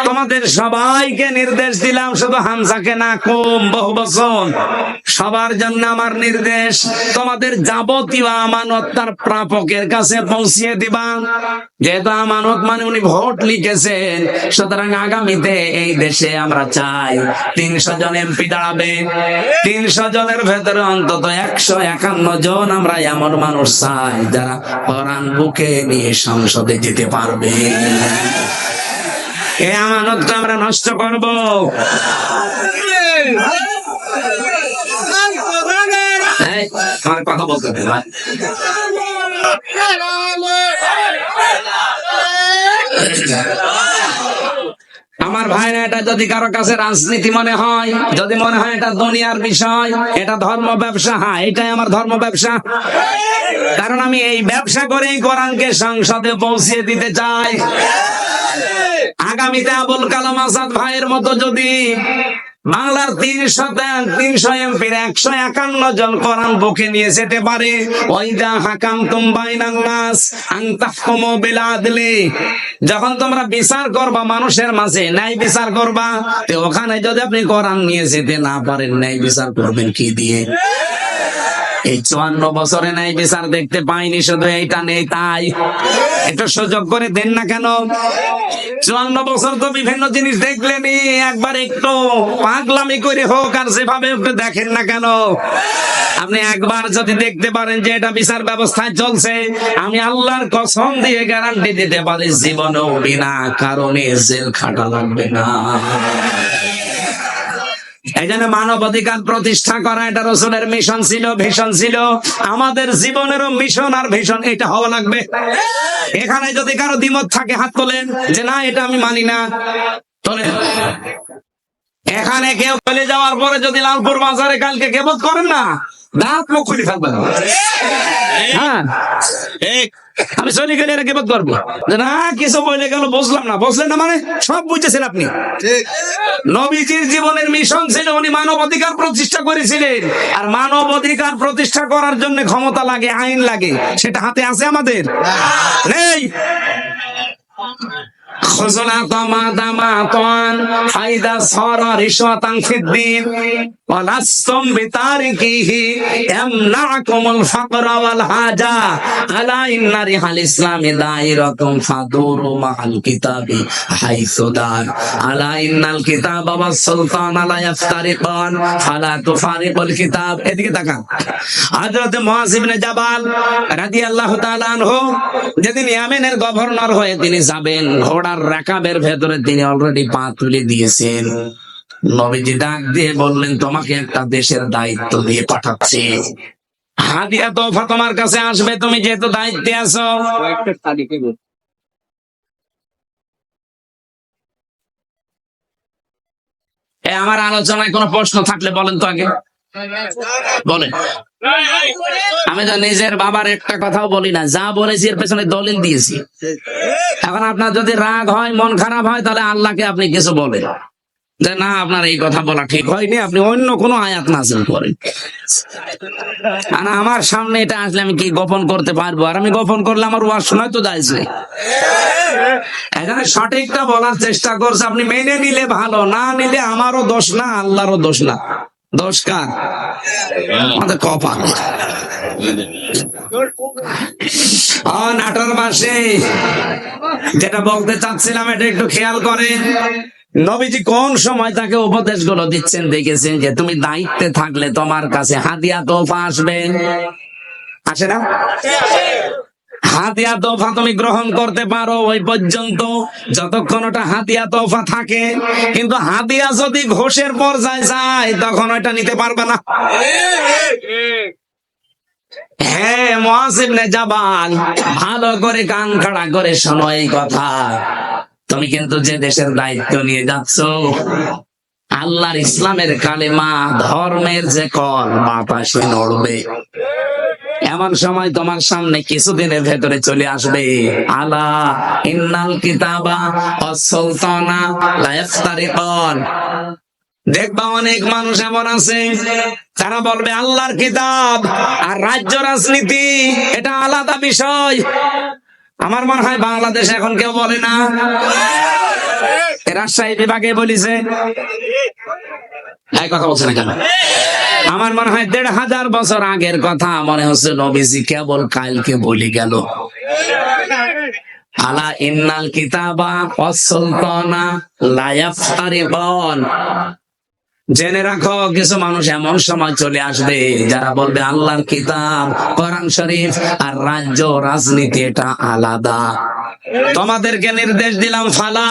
তোমাদের সবাইকে নির্দেশ দিলাম, শুধু হামজাকে না, কম বহুবচন, সবার জন্য আমার নির্দেশ, তোমাদের যাবতীয় আমানত তার প্রাপকের কাছে পৌঁছিয়ে দিবা। যেহেতু আমানত মানে উনি ভোট লিখেছেন, সুতরাং আগামীতে এই দেশে আমরা চাই 300 জন এমপি দাঁড়াবে। 300 জনের ভেতরে অন্তত 151 জন আমরা এমন মানুষ চাই যারা কোরআন বুকে নিয়ে সংসদে যেতে পারবে। এই আমানতটা আমরা নষ্ট করব? আমার কথা বলতে হবে। আমার ভাইরা, এটা যদি কারো কাছে রাজনীতি মনে হয়, যদি মনে হয় এটা দুনিয়ার বিষয়, এটা ধর্ম ব্যবসা, হ্যাঁ এটাই আমার ধর্ম ব্যবসা। কারণ আমি এই ব্যবসা করেই কোরআনকে সংসদে পৌঁছিয়ে দিতে চাই। আগামীতে আবুল কালাম আজাদ ভাইয়ের মতো যদি বাংলার 300 এমপির 151 জন কোরআন বুকে নিয়ে যেতে পারে, ওয়াইদা হাকামতুম বাইনান নাস আন তাহকুমু বিল আদলি, যখন তোমরা বিচার করবা মানুষের মাঝে, ন্যায় বিচার করবা, তো ওখানে যদি আপনি কোরআন নিয়ে যেতে না পারেন, ন্যায় বিচার করবেন কি দিয়ে? এই 54 বছরে ন্যায় বিচার দেখতে পাইনি, শুধু এইটা নেই তাই। একটু সুযোগ করে দেন না কেন? 54 বছর তো বিভিন্ন জিনিস দেখলেনি, একবার একটু পাগলামি করে হোক আর যেভাবে একটু দেখেন না কেন? আপনি একবার যদি দেখতে পারেন যে এটা বিচার ব্যবস্থায় চলছে, আমি আল্লাহর কসম দিয়ে গ্যারান্টি দিতে পারি জীবনেও বিনা কারণে জেল খাটা লাগবে না। এই জন্য মানবাধিকার প্রতিষ্ঠা করা এটা রাসূলের মিশন ছিল, ভিশন ছিল। আমাদের জীবনেরও মিশন আর ভিশন এটা হওয়া লাগবে। এখানে যদি কারো দ্বিমত থাকে হাত তোলেন, যে না এটা আমি মানি না, তোলেন। এখানে কেউ চলে যাওয়ার পরে যদি লালপুর বাজারে কালকে গিবত করেন না, দাঁত মুখ খুলে ফেলবেন। হ্যাঁ, আমি চলে গেলে এরা গিবত করবো, যে না কিছু বলে গেল বুঝলাম না। বুঝলেন না মানে সব বুঝেছেন আপনি। নবীজির জীবনের মিশন ছিল, উনি মানবাধিকার প্রতিষ্ঠা করেছিলেন। আর মানবাধিকার প্রতিষ্ঠা করার জন্য ক্ষমতা লাগে, আইন লাগে, সেটা হাতে আছে আমাদের? নেই। ফাইদা সরা রিশওয়াতান ফিদ্দিন ওয়ালাসতুম বিতারিকিহি ইয়ামনাকুমুল ফাকরা ওয়াল হাজা আলা ইন্না রিহাল ইসলামি দাইরাতুম ফাদুরু মাআল কিতাবি হাইসু দার আলা ইন্নাল কিতাবা ওয়াস সুলতানা লা ইফতারিকান ফালা তুফারিকুল কিতাব। এদিকে তাকান। হযরত মুআয ইবনে জাবাল রাদিয়াল্লাহু তাআলা আনহু যেদিন ইয়ামেনের গভর্নর হয়ে তিনি যাবেন, ঘোড়ার রাকাবের ভেতরে তিনি অলরেডি পা তুলে দিয়েছেন। নবীজি ডাক দিয়ে বললেন, তোমাকে একটা দেশের দায়িত্ব দিয়ে পাঠাচ্ছি, হাদিয়া তোফা তোমার কাছে আসবে, তুমি যেহেতু দায়িত্বে আছো। আমার আলোচনায় কোনো প্রশ্ন থাকলে বলেন তো আগে বলেন। আমি তো নিজের বাবার একটা কথাও বলি না, যা বলেছি এর পেছনে দলিল দিয়েছি। এখন আপনার যদি রাগ হয়, মন খারাপ হয়, তাহলে আল্লাহকে আপনি কিছু বলেন যে না আপনার এই কথা বলা ঠিক হয়নি, আপনি অন্য কোনো আয়াত নাযিল করেন। আর আমার সামনে এটা আসলে আমি কি গোপন করতে পারবো? আর আমি গোপন করলে আমার ওয়াজ শোনায় তো যাইছে। এখানে সঠিকটা বলার চেষ্টা করছে, আপনি মেনে নিলে ভালো, না নিলে আমারও দোষ না, আল্লাহরও দোষ না। দোষ কার? আমাদের কপাল। নাটোর মাসে যেটা বলতে চাচ্ছিলাম এটা একটু খেয়াল করেন। নবীজি কোন সময় তাকে উপদেশগুলো দিচ্ছেন দেখেছেন, যে তুমি দায়িত্বে থাকলে তোমার কাছে হাদিয়া তোফা আসবে, আসে না? হাদিয়া তোফা তুমি গ্রহণ করতে পারো ওই পর্যন্ত, যতক্ষণ ওটা হাদিয়া তোফা থাকে। কিন্তু হাদিয়া যদি ঘোষের পর্যায়ে যায়, তখন ওটা নিতে পারবে না। হ্যাঁ, মুআয ইবনে জাবাল, ভালো করে কান খাড়া করে শোনো এই কথা। তুমি কিন্তু যে দেশের দায়িত্ব নিয়ে যাচ্ছ, আল্লাহর ইসলামের কালেমা, ধর্মের যে কল, বাতাসে নড়বে। এমন সময় তোমার সামনে কিছুদিনের ভেতরে চলে আসবে, আলা ইন্নাল কিতাবা ওয়াস সুলতানা লা ইফতারিকান। দেখবা অনেক মানুষ এমন আছে যারা বলবে আল্লাহর কিতাব আর রাজ্য রাজনীতি এটা আলাদা বিষয়। আমার মনে হয় বাংলাদেশ এখন কেউ বলে না, রাজশাহী বিভাগে বলিছে। এই কথা বলছে না কেন? আমার মনে হয় ১৫০০ বছর আগের কথা মনে হচ্ছে নবীজি কেবল কালকে বলে গেল, আলা ইন্নাল কিতাবা ওয়াস সুলতানা লা ইফতারিকান। জেনে রাখো, কিছু মানুষ এমন সময় চলে আসবে যারা বলবে আল্লাহর কিতাব, কোরআন শরীফ আর রাজ্য রাজনীতি এটা আলাদা। তোমাদেরকে নির্দেশ দিলাম, ফালা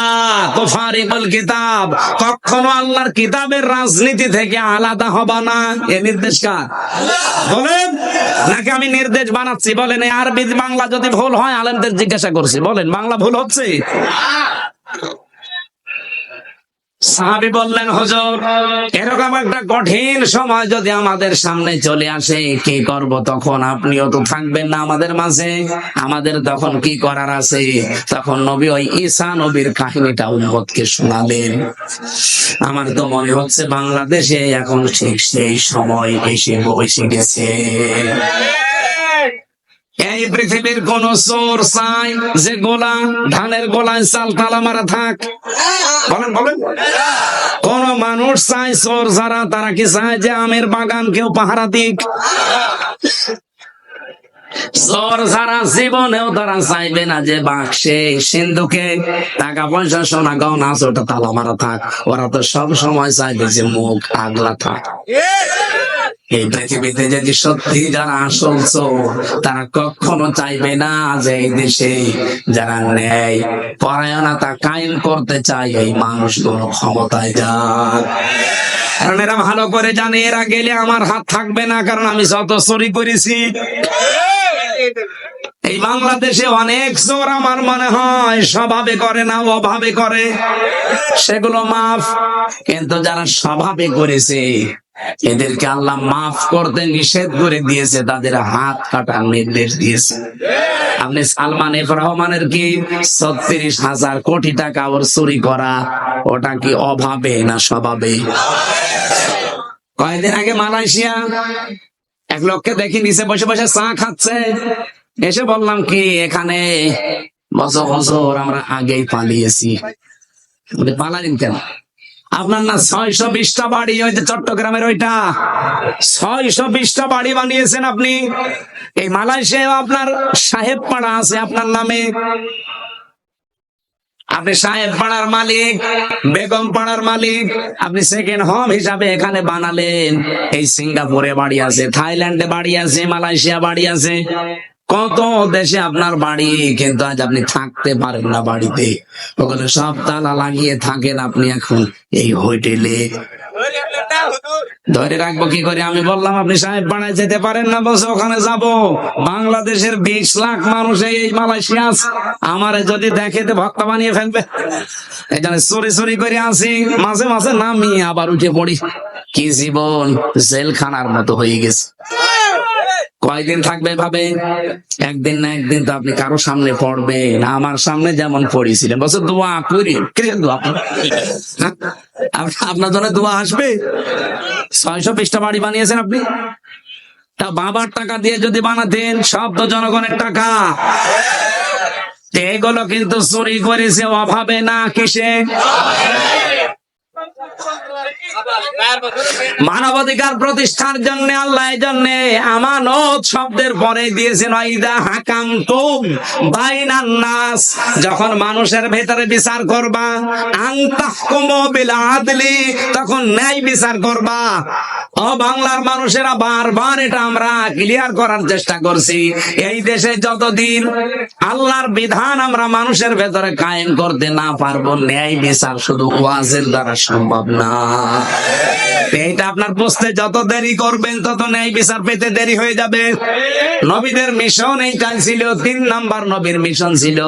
তুফারিকুল কিতাব, কখনো আল্লাহর কিতাবের রাজনীতি থেকে আলাদা হবা না। এ নির্দেশ কার? বলেন, নাকি আমি নির্দেশ বানাচ্ছি? বলেন, এই আরবি বাংলা যদি ভুল হয় আলেমদের জিজ্ঞাসা করছি, বলেন বাংলা ভুল হচ্ছে? সাহাবী বললেন, হুজুর এরকম একটা কঠিন সময় যদি আমাদের সামনে চলে আসে, কি করব তখন? আপনিও তো থাকবেন না আমাদের মাঝে, আমাদের তখন কি করার আছে? তখন নবী ওই ঈসা নবীর কাহিনীটা উম্মতকে শোনালেন। আমার তো মনে হচ্ছে বাংলাদেশে এখন ঠিক সেই সময় এসে গেছে। এই পৃথিবীর কোন চোর চাই যে গোলা ধানের গোলায় চাল তালা মারা থাক? বলেন বলেন। কোন মানুষ চাই চোর যারা, তারা কি চায় যে আমের বাগান কেউ পাহারা দিক? চোর যারা জীবনেও তারা চাইবে না যে বাক্সে সিন্ধুকে টাকা পয়সা সোনা গহনা আছে ওটা তালা মারা থাক। ওরা তো সব সময় চাইবে যে মুখ আগলা থাক। এই পৃথিবীতে যদি সত্যি যারা আসল চোর, তারা কখনো চাইবে না যে এই দেশে যারা ন্যায় পরায়ণতা কায়েম করতে চায় এই মানুষগুলো ক্ষমতায় যাক। কারণ এরা ভালো করে জানে এরা গেলে আমার হাত থাকবে না, কারণ আমি যত চুরি করেছি এই বাংলাদেশে অনেক চোর আমার মনে হয় স্বভাবে করে না, অভাবে করে, সেগুলো মাফ। কিন্তু যারা স্বভাবে করেছে এদেরকে আল্লাহ মাফ করতে নিষেধ করে দিয়েছে, তাদের হাত কাটার নির্দেশ দিয়েছে। আপনি সালমান এফ রহমানের কি ৩৬,০০০ কোটি টাকা ওর চুরি করা, ওটা কি অভাবে না স্বভাবে? কয়েকদিন আগে মালয়েশিয়া এক লোককে দেখি নিচে বসে বসে চা খাচ্ছে, এসে বললাম কি এখানে বছর বছর আমরা আগেই পালিয়েছি। পালালেন কেন? আপনার না ৬২০টা বাড়ি, ওই যে চট্টগ্রামের ওইটা ৬২০টা বাড়ি বানিয়েছেন আপনি। এই মালয়েশিয়া আপনার সাহেব পাড়া আছে আপনার নামে, আপনি সাহেব পাড়ার মালিক, বেগম পাড়ার মালিক, আপনি সেকেন্ড হোম হিসাবে এখানে বানালেন। এই সিঙ্গাপুরে বাড়ি আছে, থাইল্যান্ডে বাড়ি আছে, মালয়েশিয়া বাড়ি আছে, কত দেশে আপনার বাড়ি, কিন্তু আজ আপনি থাকতে পারেন না বাড়িতে। ওখানে সব তালা লাগিয়ে থাকেন আপনি এখন এই হোটেলে। ধরে রাখবো কি করে? আমি বললাম আপনি সাহেব পাড়ায় যেতে পারেন না, বলছে ওখানে যাব। বাংলাদেশের ২০ লাখ মানুষ এই মালয়েশিয়া আছে, আমারে যদি দেখে তো ভক্ত বানিয়ে ফেলবে। এই জন্য চুরি চুরি করে আসি, মাঝে মাঝে নামি আবার উঠে পড়ি। কি জীবন জেলখানার মতো হয়ে গেছে। কয়দিন থাকবে ভাবে? একদিন না একদিন তো আপনি কারো সামনে পড়বেন। আমার সামনে যেমন পড়েছিলেন, বছর দোয়া করি, দোয়া আপনার জন্য দোয়া আসবে। ৬২০টা বাড়ি বানিয়েছেন আপনি, তা বাবার টাকা দিয়ে যদি বানাতেন, সব তো জনগণের টাকা। এগুলো কিন্তু চুরি করেছে অভাবে না কিসে? মানবাধিকার প্রতিষ্ঠার জন্য আল্লাহ এই জন্য আমানত শব্দের পরে দিয়েছেন ওয়াইদা হাকামতুম বাইনান নাস, যখন মানুষের ভেতরে বিচার করবা, আনতাহকুমু বিল আদলি, তখন ন্যায় বিচার করবা। ও বাংলার মানুষেরা, বারবার এটা আমরা ক্লিয়ার করার চেষ্টা করছি। এই দেশে যতদিন আল্লাহর বিধান আমরা মানুষের ভেতরে কায়েম করতে না পারবো, ন্যায় বিচার শুধু ওয়াজের দ্বারা সম্ভব না। এইটা আপনার বুঝতে যত দেরি করবেন তত ন্যায় বিচার পেতে দেরি হয়ে যাবে। নবীদের মিশন এইটাই ছিল, ৩ নাম্বার নবীর মিশন ছিল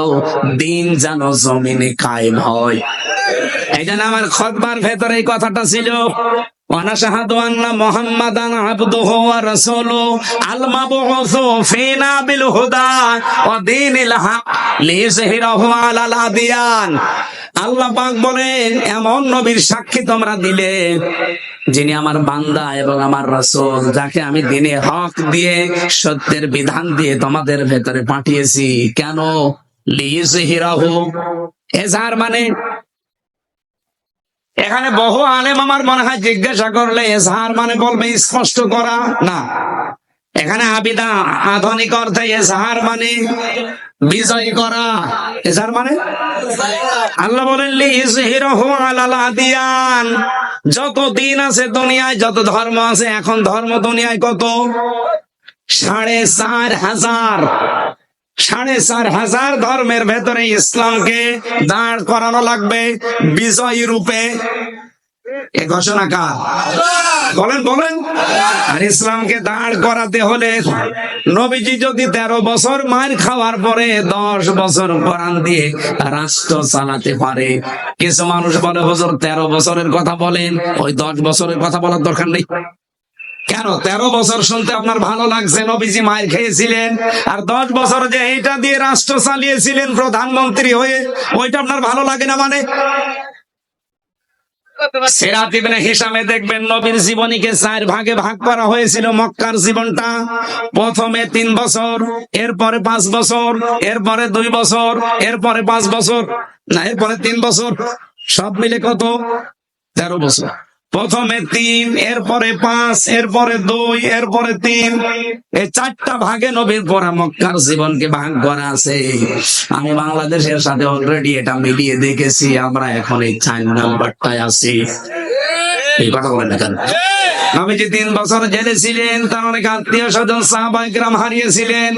দিন যেন জমিনে কায়েম হয়। এই জন্য আমার খুতবার ভেতরে এই কথাটা ছিল, ওয়ানাশহাদু আন্না মুহাম্মাদান আবদুহু ওয়া রাসূলুহু আল মাবউসু ফিনা বিল হুদা ওয়া দীনিল হক লিইয়ুযহিরাহু আলাল আদিয়ান। আল্লাহ পাক বলেন, এমন নবীর সাক্ষী তোমরা দিলে যিনি আমার বান্দা এবং আমার রাসূল, যাকে আমি দ্বীনে হক দিয়ে সত্যের বিধান দিয়ে তোমাদের ভেতরে পাঠিয়েছি। কেন? লিইয়ুযহিরাহু, এজাহার মানে এখানে বহু আলেম আমার মনে হয় জিজ্ঞাসা করলে এজহার মানে বলবে স্পষ্ট করা, না। এখানে আবিদা আধুনিক অর্থে এজহার মানে বিজয় করা। এজহার মানে আল্লাহ বলেন লিইয়ুযহিরাহু আলাল আদিয়ান, যত দিন আছে দুনিয়ায়, যত ধর্ম আছে, এখন ধর্ম দুনিয়ায় কত? ৪৫০০০। ৪৫০০০ ধর্মের ভেতরে ইসলামকে দাঁড় করানো লাগবে বিজয়ী রূপে। এ ঘোষণা কার? বলেন বলেন। আর ইসলামকে দাঁড় করাতে হলে নবীজি যদি ১৩ বছর মার খাওয়ার পরে ১০ বছর কোরআন দিয়ে রাষ্ট্র চালাতে পারে। কিছু মানুষ বলে হুজুর ১৩ বছরের কথা বলেন, ওই ১০ বছরের কথা বলার দরকার নেই। কেন? ১৩ বছর শুনতে আপনার ভালো লাগছে, নবীজি মায়ের খেয়েছিলেন, আর ১০ বছর যে এইটা দিয়ে রাষ্ট্র চালিয়েছিলেন প্রধানমন্ত্রী হয়ে, ওইটা আপনার ভালো লাগে না মানে? সিরাত ইবনে হিশামে দেখবেন নবীর জীবনীকে ৪ ভাগে ভাগ করা হয়েছিল। মক্কার জীবনটা প্রথমে ৩ বছর, এরপরে ৫ বছর, এরপরে ২ বছর, এরপরে ৫ বছর, না এরপরে ৩ বছর, সব মিলে কত? ১৩ বছর। প্রথমে ৩, এরপরে ৫, এরপরে ২, এরপরে ৩, এই ৪টা ভাগে নবীর পড়া মক্কার জীবনকে ভাগ করা আছে। আমি বাংলাদেশের সাথে অলরেডি এটা মিলিয়ে দেখেছি, আমরা এখন এই ৪ নাম্বারটায় আছি। এই কথা বলেন না কেন? নবীজি 3 বছর জেলে ছিলেন, তার অনেক আত্মীয় স্বজন সাহাবায়ে কেরাম হারিয়েছিলেন।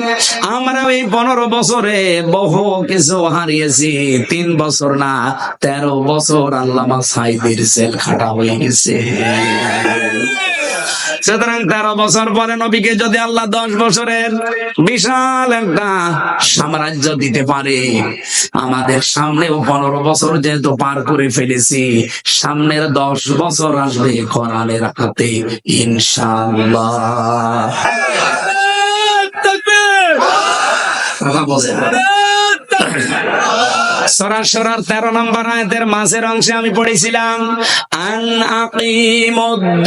আমরা এই 15 বছরে বহু কিছু হারিয়েছি। 3 বছর না 13 বছর আল্লামা সাইদের জেল খাটা হয়ে গেছে। সুতরাং 13 বছর পরে নবীকে যদি আল্লাহ 10 বছরের বিশাল একটা সাম্রাজ্য দিতে পারে, আমাদের সামনেও 15 বছর যেহেতু পার করে ফেলেছি, সামনের 10 বছর আসবে কোরআনের হাতে ইনশাআল্লাহ। কথা বলেন। সূরা শুরার 13 নম্বর আয়াতের মাঝের অংশে আমি পড়েছিলাম আন আকিমুদ্দিন।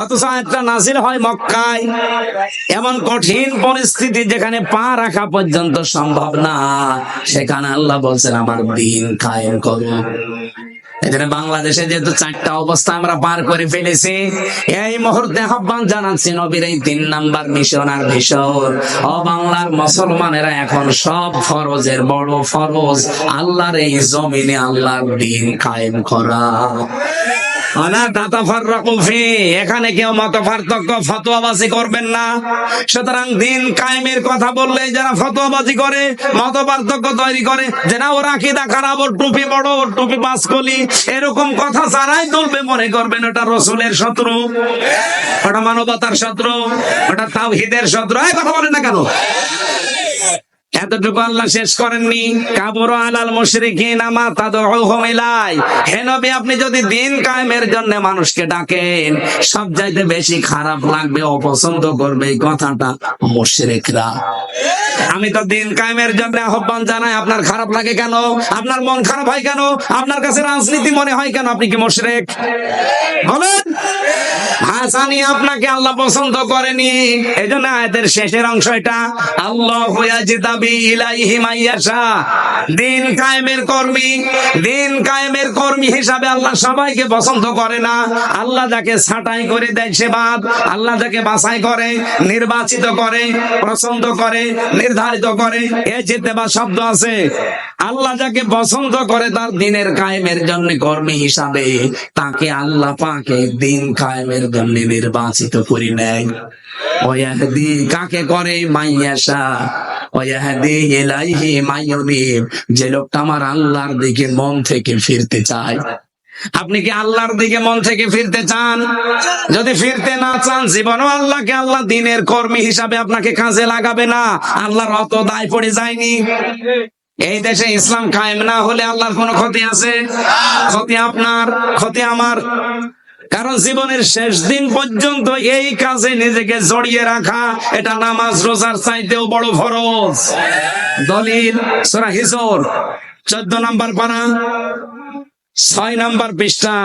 অথচ আয়াতটা নাযিল হয় মক্কায়। এমন কঠিন পরিস্থিতি যেখানে পা রাখা পর্যন্ত সম্ভব না, সেখানে আল্লাহ বলছেন আমার দিন কায়েম করো। এখানে বাংলাদেশে যেহেতু 4টা অবস্থা আমরা পার করে ফেলেছি, এই মুহূর্তে আহ্বান জানাচ্ছি নবীর এই 3 নাম্বার মিশন আর ভিশন। ও বাংলার মুসলমানেরা, এখন সব ফরজের বড় ফরজ আল্লাহর এই জমিনে আল্লাহর দিন কায়েম করা। এখানে কেউ মত পার্থক্য ফতোয়াবাজি করবেন না। সুতরাং দিন কায়েমের কথা বললে যারা ফতোয়াবাজি করে, মত পার্থক্য তৈরি করে, যে না ওর আকীদা খারাপ, ওর টুপি বড়, ওর টুপি পাঁচকলি, এরকম কথা যারাই তুলবে মনে করবেন ওটা রাসূলের শত্রু, ওটা মানবতার শত্রু, ওটা তাওহীদের শত্রু। এই কথা বলেন না কেন? এতটুকু আল্লাহ শেষ করেননি, কাবুরা আলাল মুশরিকিনা মা তাদউহুম ইলাই। হে নবী, আপনি যদি দিন কায়েমের জন্য মানুষকে ডাকেন, সবচাইতে বেশি খারাপ লাগবে, অপছন্দ করবে এই কথাটা মুশরিকরা। আমি তো দিন কায়েমের জন্য আহ্বান জানাই, আপনার খারাপ লাগে কেন? আপনার মন খারাপ হয় কেন? আপনার কাছে রাজনীতি মনে হয় কেন? আপনি কি মুশরিক? বলেন। হাসানি আপনাকে আল্লাহ পছন্দ করেনি। এজন্য আয়াতের শেষের অংশ এটা, আল্লাহু ইয়াজতাবি ইলাইহি মাইয়াশা। দিন কায়েমের কর্মী, দিন কায়েমের কর্মী হিসাবে আল্লাহ সবাইকে পছন্দ করে না। আল্লাহ যাকে ছাঁটাই করে দেয় সে বাদ, আল্লাহ যাকে বাছাই করে, নির্বাচিত করে, পছন্দ করে, নির্ধারিত করে, এ জিতেবা শব্দ আছে। আল্লাহ যাকে পছন্দ করে তার দিনের কায়েমের জন্য কর্মী হিসাবে, তাকে আল্লাহ পাকে দিন কায়েমের জন্য নির্বাচিত করে নেয়। ওয়াহদি কাকে করে? মাইয়াশা। ওয়াহদি ইলাইহি মাইয়ুনিব, যে লোকটা আমার আল্লাহর দিকে মন থেকে ফিরতে চায়। আপনি কি আল্লাহর দিকে মন থেকে ফিরতে চান? যদি ফিরতে না চান, জীবনও আল্লাহকে আল্লাহ দিনের কর্মী হিসাবে আপনাকে কাজে লাগাবে না। আল্লাহর অত দায় পড়ে যায়নি। এই দেশে ইসলাম কায়েম না হলে আল্লাহর কোনো ক্ষতি আছে? ক্ষতি আপনার, ক্ষতি আমার। কারণ জীবনের শেষ দিন পর্যন্ত এই কাজে নিজেকে জড়িয়ে রাখা, এটা নামাজ রোজার চাইতেও বড় ফরজ। দলিল সূরা হিজর 14 নম্বর পারা 6 নম্বর পৃষ্ঠা,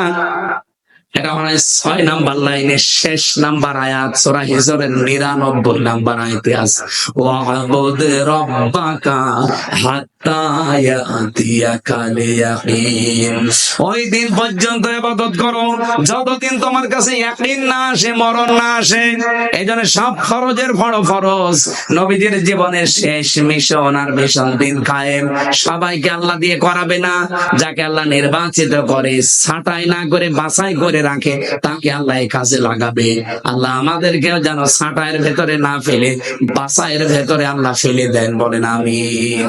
এটা মানে 6 নম্বর লাইনের শেষ নাম্বার আয়াত, সূরা হিজরের 99 নম্বর আয়াতে আছে, ওয়া'বুদ রাব্বাকা হাত্তা ইয়াতিয়াকাল ইয়াকিন। ওই দিন পর্যন্ত ইবাদত করো যতদিন তোমার কাছে ইয়াকিন না আসে, মরণ না আসে। এইজন্য সব ফরজের বড় ফরজ। নবীজির জীবনের শেষ মিশন আর মিশন দিন কায়েম। সবাইকে আল্লাহ দিয়ে করাবে না, যাকে আল্লাহ নির্বাচিত করে, ছাঁটাই না করে বাছাই করে রাখে, তাকে আল্লাহ এই কাজে লাগাবে। আল্লাহ আমাদেরকেও যেন ছাঁটাইয়ের ভেতরে না ফেলে বাছাইয়ের ভেতরে আল্লাহ ফেলে দেন, বলেন আমিন।